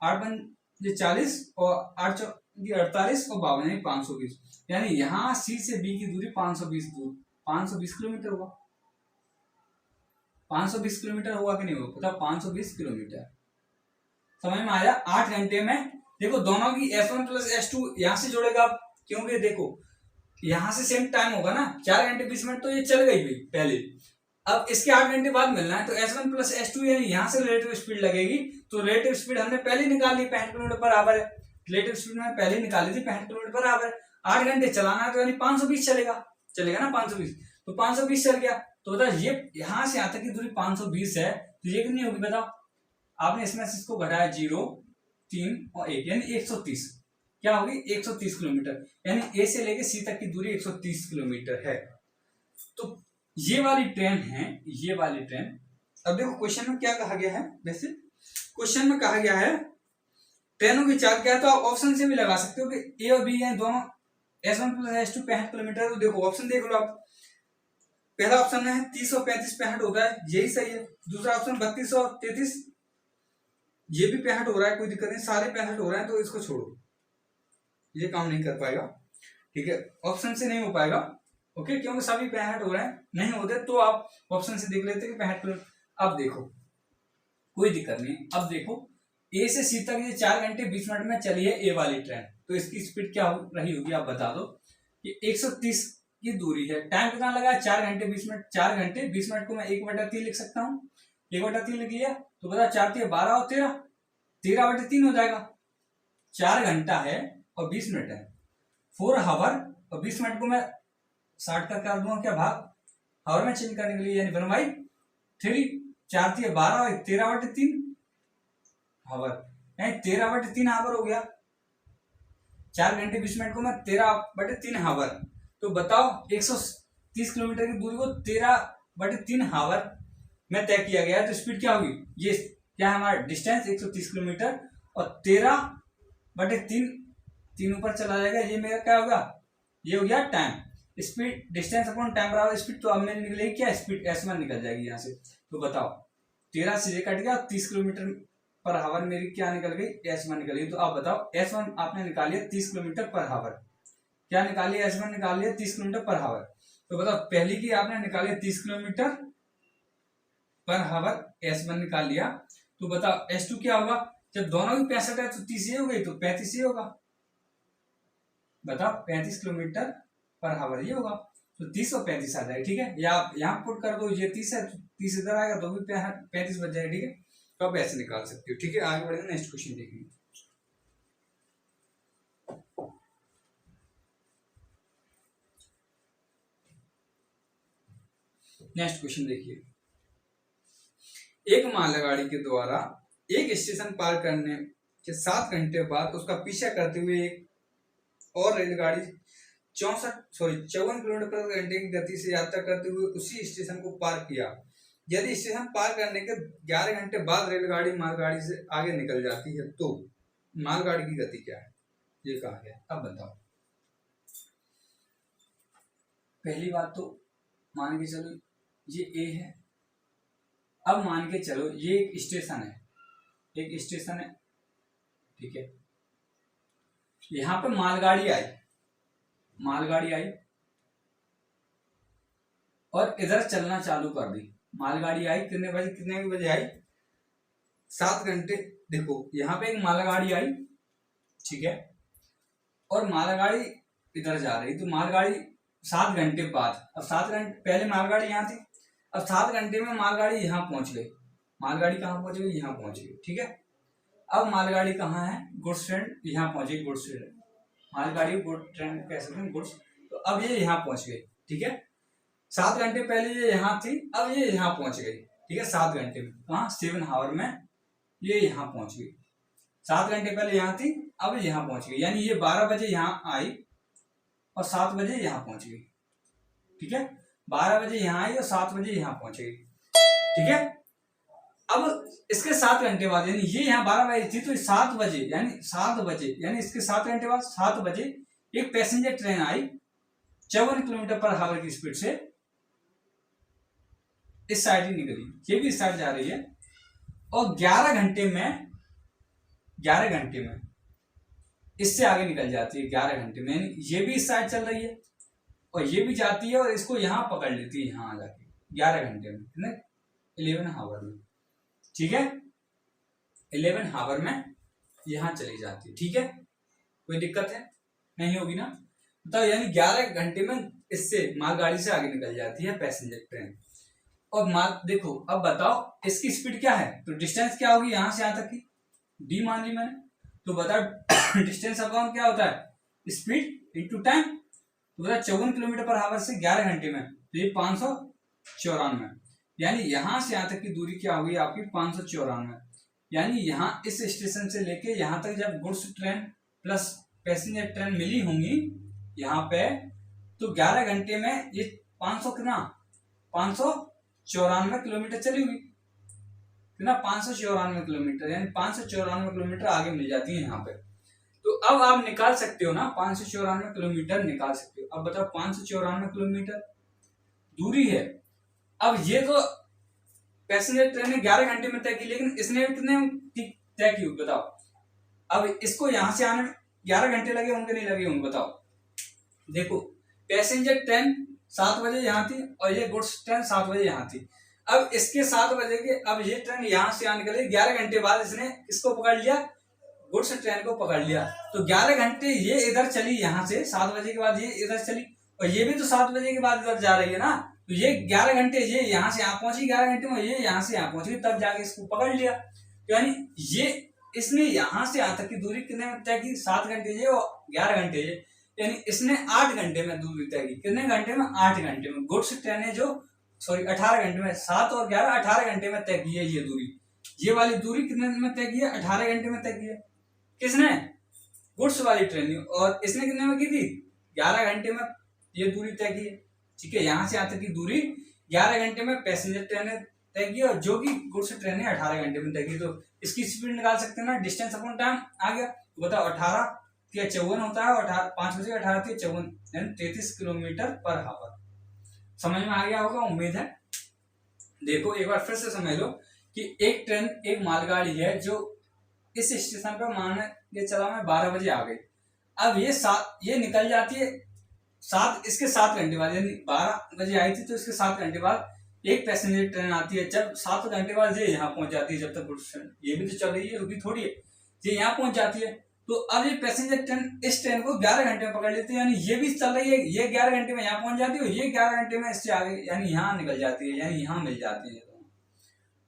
8 बन 40 और 8 चौकी 48 और 52 यानी 520, यानी यहाँ C से B की दूरी 520 किलोमीटर हुआ, 520 किलोमीटर हुआ कि नहीं हुआ, पता 520 किलोमीटर। समझ में आया, 8 घंटे में। देखो दोनों की S1 प्लस S2 यहाँ से जोड़ेगा, क्योंकि देखो यहाँ से सेम टाइम होगा ना, 4 घंटे 20 मिनट तो ये चल गई भाई पहले, अब इसके 8 घंटे बाद मिलना है, तो S1 प्लस S2 यानी यहाँ से रिलेटिव स्पीड लगेगी, तो रिलेटिव स्पीड हमने पहले निकाल ली 65 किलोमीटर पर आवर है, रिलेटिव स्पीड में पहले निकाली थी 65 किलोमीटर पर आवर, 8 घंटे चलाना है तो यानी 520 चलेगा ना, 520, तो 520 चल गया, तो बता ये यहाँ से यहाँ तक की दूरी 520 है, तो ये कितनी होगी बताओ, आपने इसमें से इसको घटाया 0, 3 और 1 यानी 130, क्या होगी 130 किलोमीटर, यानी ए से लेके सी तक की दूरी 130 किलोमीटर है। तो ये वाली ट्रेन है, ये वाली ट्रेन। अब देखो क्वेश्चन में क्या कहा गया है, वैसे क्वेश्चन में कहा गया है ट्रेनों की चाल क्या है, तो आप ऑप्शन से भी लगा सकते हो कि ए और बी हैं दोनों, S1 प्लस S2 65 किलोमीटर। तो देखो ऑप्शन देख लो आप, पहला ऑप्शन है 30 और 35 65 होता है, यही सही है। दूसरा ऑप्शन 32 और 33, ये भी 65 हो रहा है, कोई दिक्कत नहीं, सारे 65 हो रहे हैं, तो इसको छोड़ो, ये काम नहीं कर पाएगा, ठीक है, ऑप्शन से नहीं हो पाएगा, ओके, क्योंकि सभी 65 हो रहे हैं, नहीं होते तो आप ऑप्शन से देख लेते कि 65 किलोमीटर। अब देखो कोई दिक्कत नहीं, अब देखो ए से सी तक ये 4 घंटे 20 मिनट में चली है ए वाली ट्रेन, तो इसकी स्पीड क्या रही होगी आप बता दो। ये 130 की दूरी है, टाइम कितना लगा, 4 घंटे 20 मिनट। 4 घंटे 20 मिनट को मैं 1/3 लिख सकता हूँ, 1/3 लिख लिया, तो बता 4 × 12 और 13, 13/3 हो जाएगा। 4 घंटा है और 20 मिनट है, 4 हावर, और 20 मिनट को मैं 60 तक कर दूंगा क्या भाग, हावर में चेंज करने के लिए, यानी 1/3, 4 × 12 और 13/3 हावर, यानी 13/3 हावर हो गया। 4 घंटे 20 मिनट को मैं 13/3 हावर, तो बताओ 130 किलोमीटर की दूरी को 13/3 हावर में तय किया गया है, तो स्पीड क्या होगी, ये क्या है हमारा डिस्टेंस 130 किलोमीटर, और 13/3 3 ऊपर चला जाएगा, ये मेरा क्या होगा, ये हो गया time. Speed distance upon time बराबर स्पीड, तो अब मेरी निकलेगी क्या, स्पीड S1 निकल जाएगी यहाँ से। तो बताओ 13 से ये कट गया, 30 किलोमीटर पर हावर मेरी क्या निकल गई, S1 निकल गई। तो आप बताओ S1 आपने निकाल लिया 30 किलोमीटर पर हावर, क्या निकाल लिया, S1 निकाल लिया 30 किलोमीटर पर हावर। तो बताओ पहली की आपने निकाली 30 किलोमीटर पर हावर, S1 निकाल लिया, तो बताओ S2 क्या होगा, जब दोनों की 65 है तो 30 हो गई, तो 35 ही होगा, बताओ 35 किलोमीटर पर हावर ये होगा, तो 30 और 35 आ जाएगा, ठीक है, या आप यहाँ पुट कर दो, ये 30 है तो 30 इधर आएगा तो भी 35 बच जाएगा, ठीक है, तो आप ऐसे निकाल सकते हो, ठीक है। आगे बढ़ेंगे, नेक्स्ट क्वेश्चन देखेंगे। नेक्स्ट क्वेश्चन देखिए, एक मालगाड़ी के द्वारा एक स्टेशन पार करने के 7 घंटे बाद उसका पीछा करते हुए एक और रेलगाड़ी 54 किलोमीटर प्रति घंटे की गति से यात्रा करते हुए उसी स्टेशन को पार किया। यदि स्टेशन पार करने के 11 घंटे बाद रेलगाड़ी मालगाड़ी से आगे निकल जाती है तो मालगाड़ी की गति क्या है, ये कहा गया। अब बताओ, पहली बात तो मान के चलो ये ए है, अब मान के चलो ये एक स्टेशन है, एक स्टेशन है, ठीक है, यहां पे मालगाड़ी आई, मालगाड़ी आई और इधर चलना चालू कर दी। मालगाड़ी आई कितने बजे आई, 7 घंटे। देखो यहाँ पे एक मालगाड़ी आई, ठीक है, और मालगाड़ी इधर जा रही, तो मालगाड़ी 7 घंटे बाद, अब 7 घंटे पहले मालगाड़ी यहाँ थी, अब 7 घंटे में मालगाड़ी यहाँ पहुंच गई। मालगाड़ी कहाँ पहुंच गई, यहाँ पहुंच गई, ठीक है। अब मालगाड़ी कहाँ है, गुड्स ट्रेन यहाँ पहुंची, गुड्स ट्रेन, मालगाड़ी गुड ट्रेन कह सकते हैं, गुड्स, तो अब ये यहाँ पहुंच गई, ठीक है। 7 घंटे पहले ये यहाँ थी, अब ये यहाँ पहुंच गई, ठीक है, 7 घंटे में, कहाँ 7 हावर में ये यहाँ पहुंच गई। 7 घंटे पहले यहाँ थी, अब यहाँ पहुंच गई, यानी ये 12 बजे यहाँ आई और 7 बजे यहाँ पहुंच गई, ठीक है, 12 बजे यहाँ आई और 7 बजे यहाँ पहुंच गई, ठीक है। अब इसके 7 घंटे बाद, यानी ये यहाँ 12 बजे थी, तो 7 बजे यानी 7 बजे यानी इसके 7 घंटे बाद 7 बजे एक पैसेंजर ट्रेन आई 54 किलोमीटर पर हावर की स्पीड से इस साइड ही निकली, ये भी इस साइड जा रही है, और 11 घंटे में इससे आगे निकल जाती है। 11 घंटे में ये भी इस साइड चल रही है और ये भी जाती है और इसको यहाँ पकड़ लेती है, यहाँ जाके 11 घंटे में, 11 हावर में, ठीक है, 11 हावर में यहाँ चली जाती है, ठीक है, कोई दिक्कत है नहीं होगी ना, तो यानी 11 घंटे में इससे मालगाड़ी से आगे निकल जाती है पैसेंजर ट्रेन। और माल देखो, अब बताओ इसकी स्पीड क्या है, तो डिस्टेंस क्या होगी यहाँ से यहाँ तक की, डी मान ली मैंने, तो बताओ डिस्टेंस अपॉन क्या होता है, स्पीड इनटू टाइम, तो बताओ 54 किलोमीटर पर हावर से 11 घंटे में, तो ये 594, यानी यहां से यहां तक की दूरी क्या होगी आपकी 594, यानी यहाँ इस स्टेशन से लेके यहाँ तक जब goods train plus passenger train मिली होंगी यहाँ पे, तो 11 घंटे में ये 500 कितना 594 किलोमीटर चली हुई कितना 594 किलोमीटर, यानी 594 किलोमीटर आगे मिल जाती है यहाँ पे। तो अब आप निकाल सकते हो ना 594 किलोमीटर निकाल सकते हो। अब बताओ 594 किलोमीटर दूरी है। अब ये तो पैसेंजर ट्रेन ने 11 घंटे में तय की, लेकिन इसने कितने तय की बताओ। अब इसको यहां से आने में 11 घंटे लगे होंगे नहीं लगे होंगे बताओ। देखो पैसेंजर ट्रेन 7 बजे यहाँ थी और ये गुड्स ट्रेन 7 बजे यहाँ थी। अब इसके 7 बजे के अब ये ट्रेन यहाँ से आने के लिए 11 घंटे बाद इसने किसको पकड़ लिया, गुड्स ट्रेन को पकड़ लिया। तो 11 घंटे ये इधर चली यहाँ से, 7 बजे के बाद ये इधर चली और ये भी तो 7 बजे के बाद इधर जा रही है ना। तो ये 11 घंटे ये यहाँ से यहाँ पहुंची, 11 घंटे में ये यहाँ से यहाँ पहुंची, तब जाके इसको पकड़ लिया। तो यानी ये इसने यहाँ से यहाँ तक की दूरी कितने में तय की, 7 घंटे ये और 11 घंटे ये, यानी इसने 8 घंटे में दूरी तय की। कितने घंटे में, 8 घंटे में। गुड्स ट्रेन ने जो 18 घंटे में, 7 और 11 18 घंटे में तय की है ये दूरी। ये वाली दूरी कितने में तय की है, 18 घंटे में तय की है। किसने, गुड्स वाली ट्रेन ने। और इसने कितने में की थी, 11 घंटे में ये दूरी तय की है। ठीक है, यहाँ से यहाँ तक की दूरी 11 घंटे में पैसेंजर ट्रेन ने तय की और जो कि गुड्स ट्रेन ने 18 घंटे में तय की। तो इसकी स्पीड निकाल सकते हैं ना, डिस्टेंस अपॉन टाइम आ गया। तो बताओ 18 या 54 होता है और 5 बजे 18 थी 54, यानी 33 किलोमीटर पर आवर। समझ में आ गया होगा उम्मीद है। देखो एक बार फिर से समझ लो कि एक ट्रेन एक मालगाड़ी है जो इस स्टेशन पर मान ये चला मैं 12 बजे आ गई। अब ये निकल जाती है इसके 7 घंटे बाद, यानी 12 बजे आई थी तो इसके 7 घंटे बाद एक पैसेंजर ट्रेन आती है। जब 7 घंटे बाद ये यहाँ पहुंच जाती है, जब तक गुड्स ट्रेन ये भी तो चल रही है, रुकी थोड़ी है, ये यहाँ पहुंच जाती है। तो अब ये पैसेंजर ट्रेन इस ट्रेन को 11 घंटे में पकड़ लेती है, यानी ये भी चल रही है, ये 11 घंटे में यहाँ पहुंच जाती है और ये 11 घंटे में इससे आगे यानी यहाँ निकल जाती है, यानी यहाँ मिल जाती है।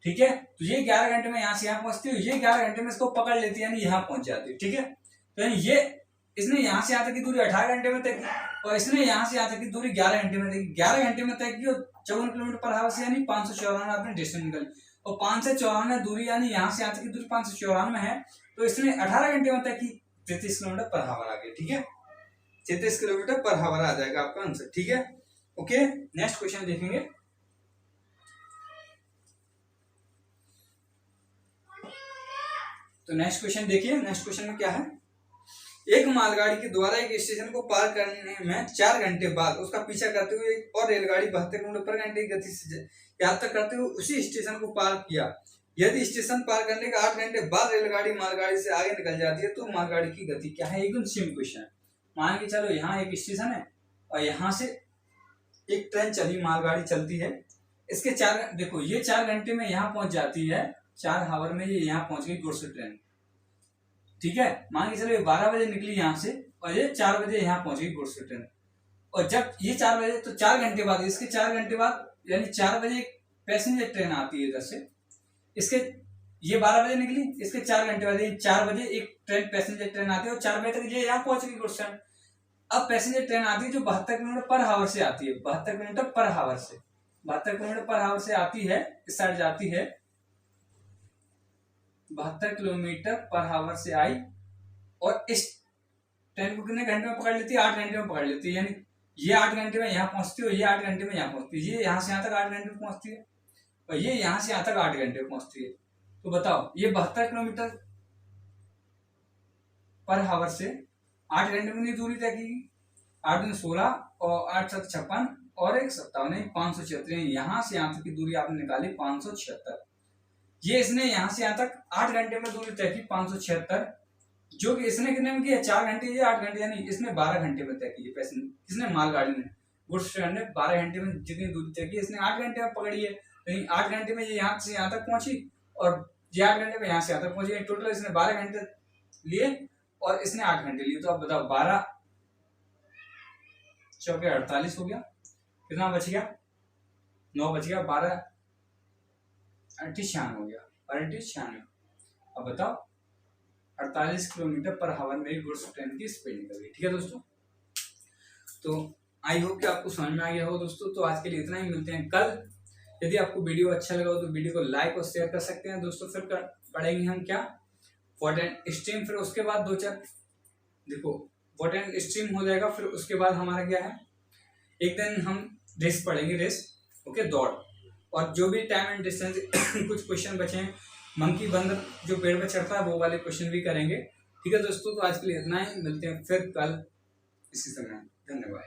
ठीक है, तो ये 11 घंटे में यहाँ से यहाँ पहुंचती है, ये 11 घंटे में इसको पकड़ लेती है, यानी यहाँ पहुंच जाती है। ठीक है, तो यानी ये इसने यहाँ से यहाँ तक की दूरी 18 घंटे में तय की और इसने यहाँ से यहाँ तक की दूरी 11 घंटे में तय की। 11 घंटे में तय की और 54 किलोमीटर पर आवर से, यानी 594 अपने डिस्टेंस निकली। और 594 दूरी यानी यहाँ से यहाँ तक की दूरी 594 है, तो इसने 18 घंटे में तय की, 33 किलोमीटर पर आवर आ गया। ठीक है, 33 किलोमीटर पर आवर आ जाएगा आपका आंसर। ठीक है, ओके, नेक्स्ट क्वेश्चन देखेंगे। तो नेक्स्ट क्वेश्चन देखिए, नेक्स्ट क्वेश्चन में क्या है, एक मालगाड़ी के द्वारा एक स्टेशन को पार करने में 4 घंटे बाद उसका पीछा करते हुए एक और रेलगाड़ी 72 किलोमीटर पर घंटे की गति से यात्रा करते हुए उसी स्टेशन को पार किया। यदि स्टेशन पार करने के 8 घंटे बाद रेलगाड़ी मालगाड़ी से आगे निकल जाती है तो मालगाड़ी की गति क्या है। एकदम सेम क्वेश्चन है। मान के चलो यहाँ एक स्टेशन है और यहाँ से एक ट्रेन चली, मालगाड़ी चलती है, इसके 4 देखो ये 4 घंटे में यहाँ पहुंच जाती है, 4 आवर में ये यहाँ पहुंच गई गुड्स ट्रेन। ठीक है, मान के चलो 12 बजे निकली यहाँ से और ये 4 बजे यहाँ पहुंच गई गुड्स ट्रेन। और जब ये 4 बजे तो 4 घंटे बाद, इसके 4 घंटे बाद यानी 4 बजे एक पैसेंजर ट्रेन आती है इधर से, इसके ये 12 बजे निकली, इसके 4 घंटे बाद 4 बजे एक ट्रेन पैसेंजर ट्रेन आती है और 4 बजे तक ये यहाँ पहुंच गई गुड्स ट्रेन। अब पैसेंजर ट्रेन आती है जो 72 किलोमीटर पर आवर से आती है, 72 किलोमीटर पर आवर से, 72 किलोमीटर पर आवर से आती है, इस साइड जाती है, 72 किलोमीटर पर आवर से आई और इस ट्रेन को कितने घंटे में पकड़ लेती है, 8 घंटे में पकड़ लेती है। यानी ये 8 घंटे में यहाँ पहुंचती है और ये 8 घंटे में यहाँ पहुंचती है, ये यहाँ से यहाँ तक 8 घंटे में पहुंचती है और ये यहाँ से यहाँ तक 8 घंटे में पहुंचती है। तो बताओ ये 72 किलोमीटर पर आवर से 8 घंटे में दूरी तय की, 8 दूनी 16 और 8 7 56 और 1 57 576, यहाँ से यहाँ तक की दूरी आपने निकाली 576। ये इसने यहाँ से यहाँ तक 8 घंटे में दूरी तय की 576, जो कि इसने कितने में किया, 4 घंटे, ये 8 घंटे, यानी इसने 12 घंटे में तय की है। पैसेंजर किसने, मालगाड़ी ने, गुड्स ट्रेन ने 12 घंटे में जितनी दूरी तय की इसने 8 घंटे में पकड़ी है। लेकिन 8 घंटे में ये यहाँ से यहाँ तक पहुंची और ये 8 घंटे में यहाँ से यहाँ तक पहुंची, टोटल इसने 12 घंटे लिए और इसने 8 घंटे लिए। तो अब बताओ 12 चौके 48 हो गया, कितना बच गया, 9 बच गया, 12 96 हो गया, 96। अब बताओ 48 किलोमीटर पर आवर में गुड्स ट्रेन की स्पीड निकल गई। ठीक है दोस्तों, तो आई होप कि आपको समझ में आ गया हो दोस्तों। तो आज के लिए इतना ही, मिलते हैं कल। यदि आपको वीडियो अच्छा लगा हो तो वीडियो को लाइक और शेयर कर सकते हैं दोस्तों। फिर पढ़ेंगे हम क्या, व्हाट एंड स्ट्रीम, फिर उसके बाद 2-4 देखो व्हाट एंड स्ट्रीम हो जाएगा। फिर उसके बाद हमारा क्या है, एक दिन हम रेस पढ़ेंगे, रेस ओके दौड़, और जो भी टाइम एंड डिस्टेंस कुछ क्वेश्चन बचे हैं, मंकी बंदर जो पेड़ पे चढ़ता है वो वाले क्वेश्चन भी करेंगे। ठीक है दोस्तों, तो आज के लिए इतना ही, मिलते हैं फिर कल इसी समय, धन्यवाद।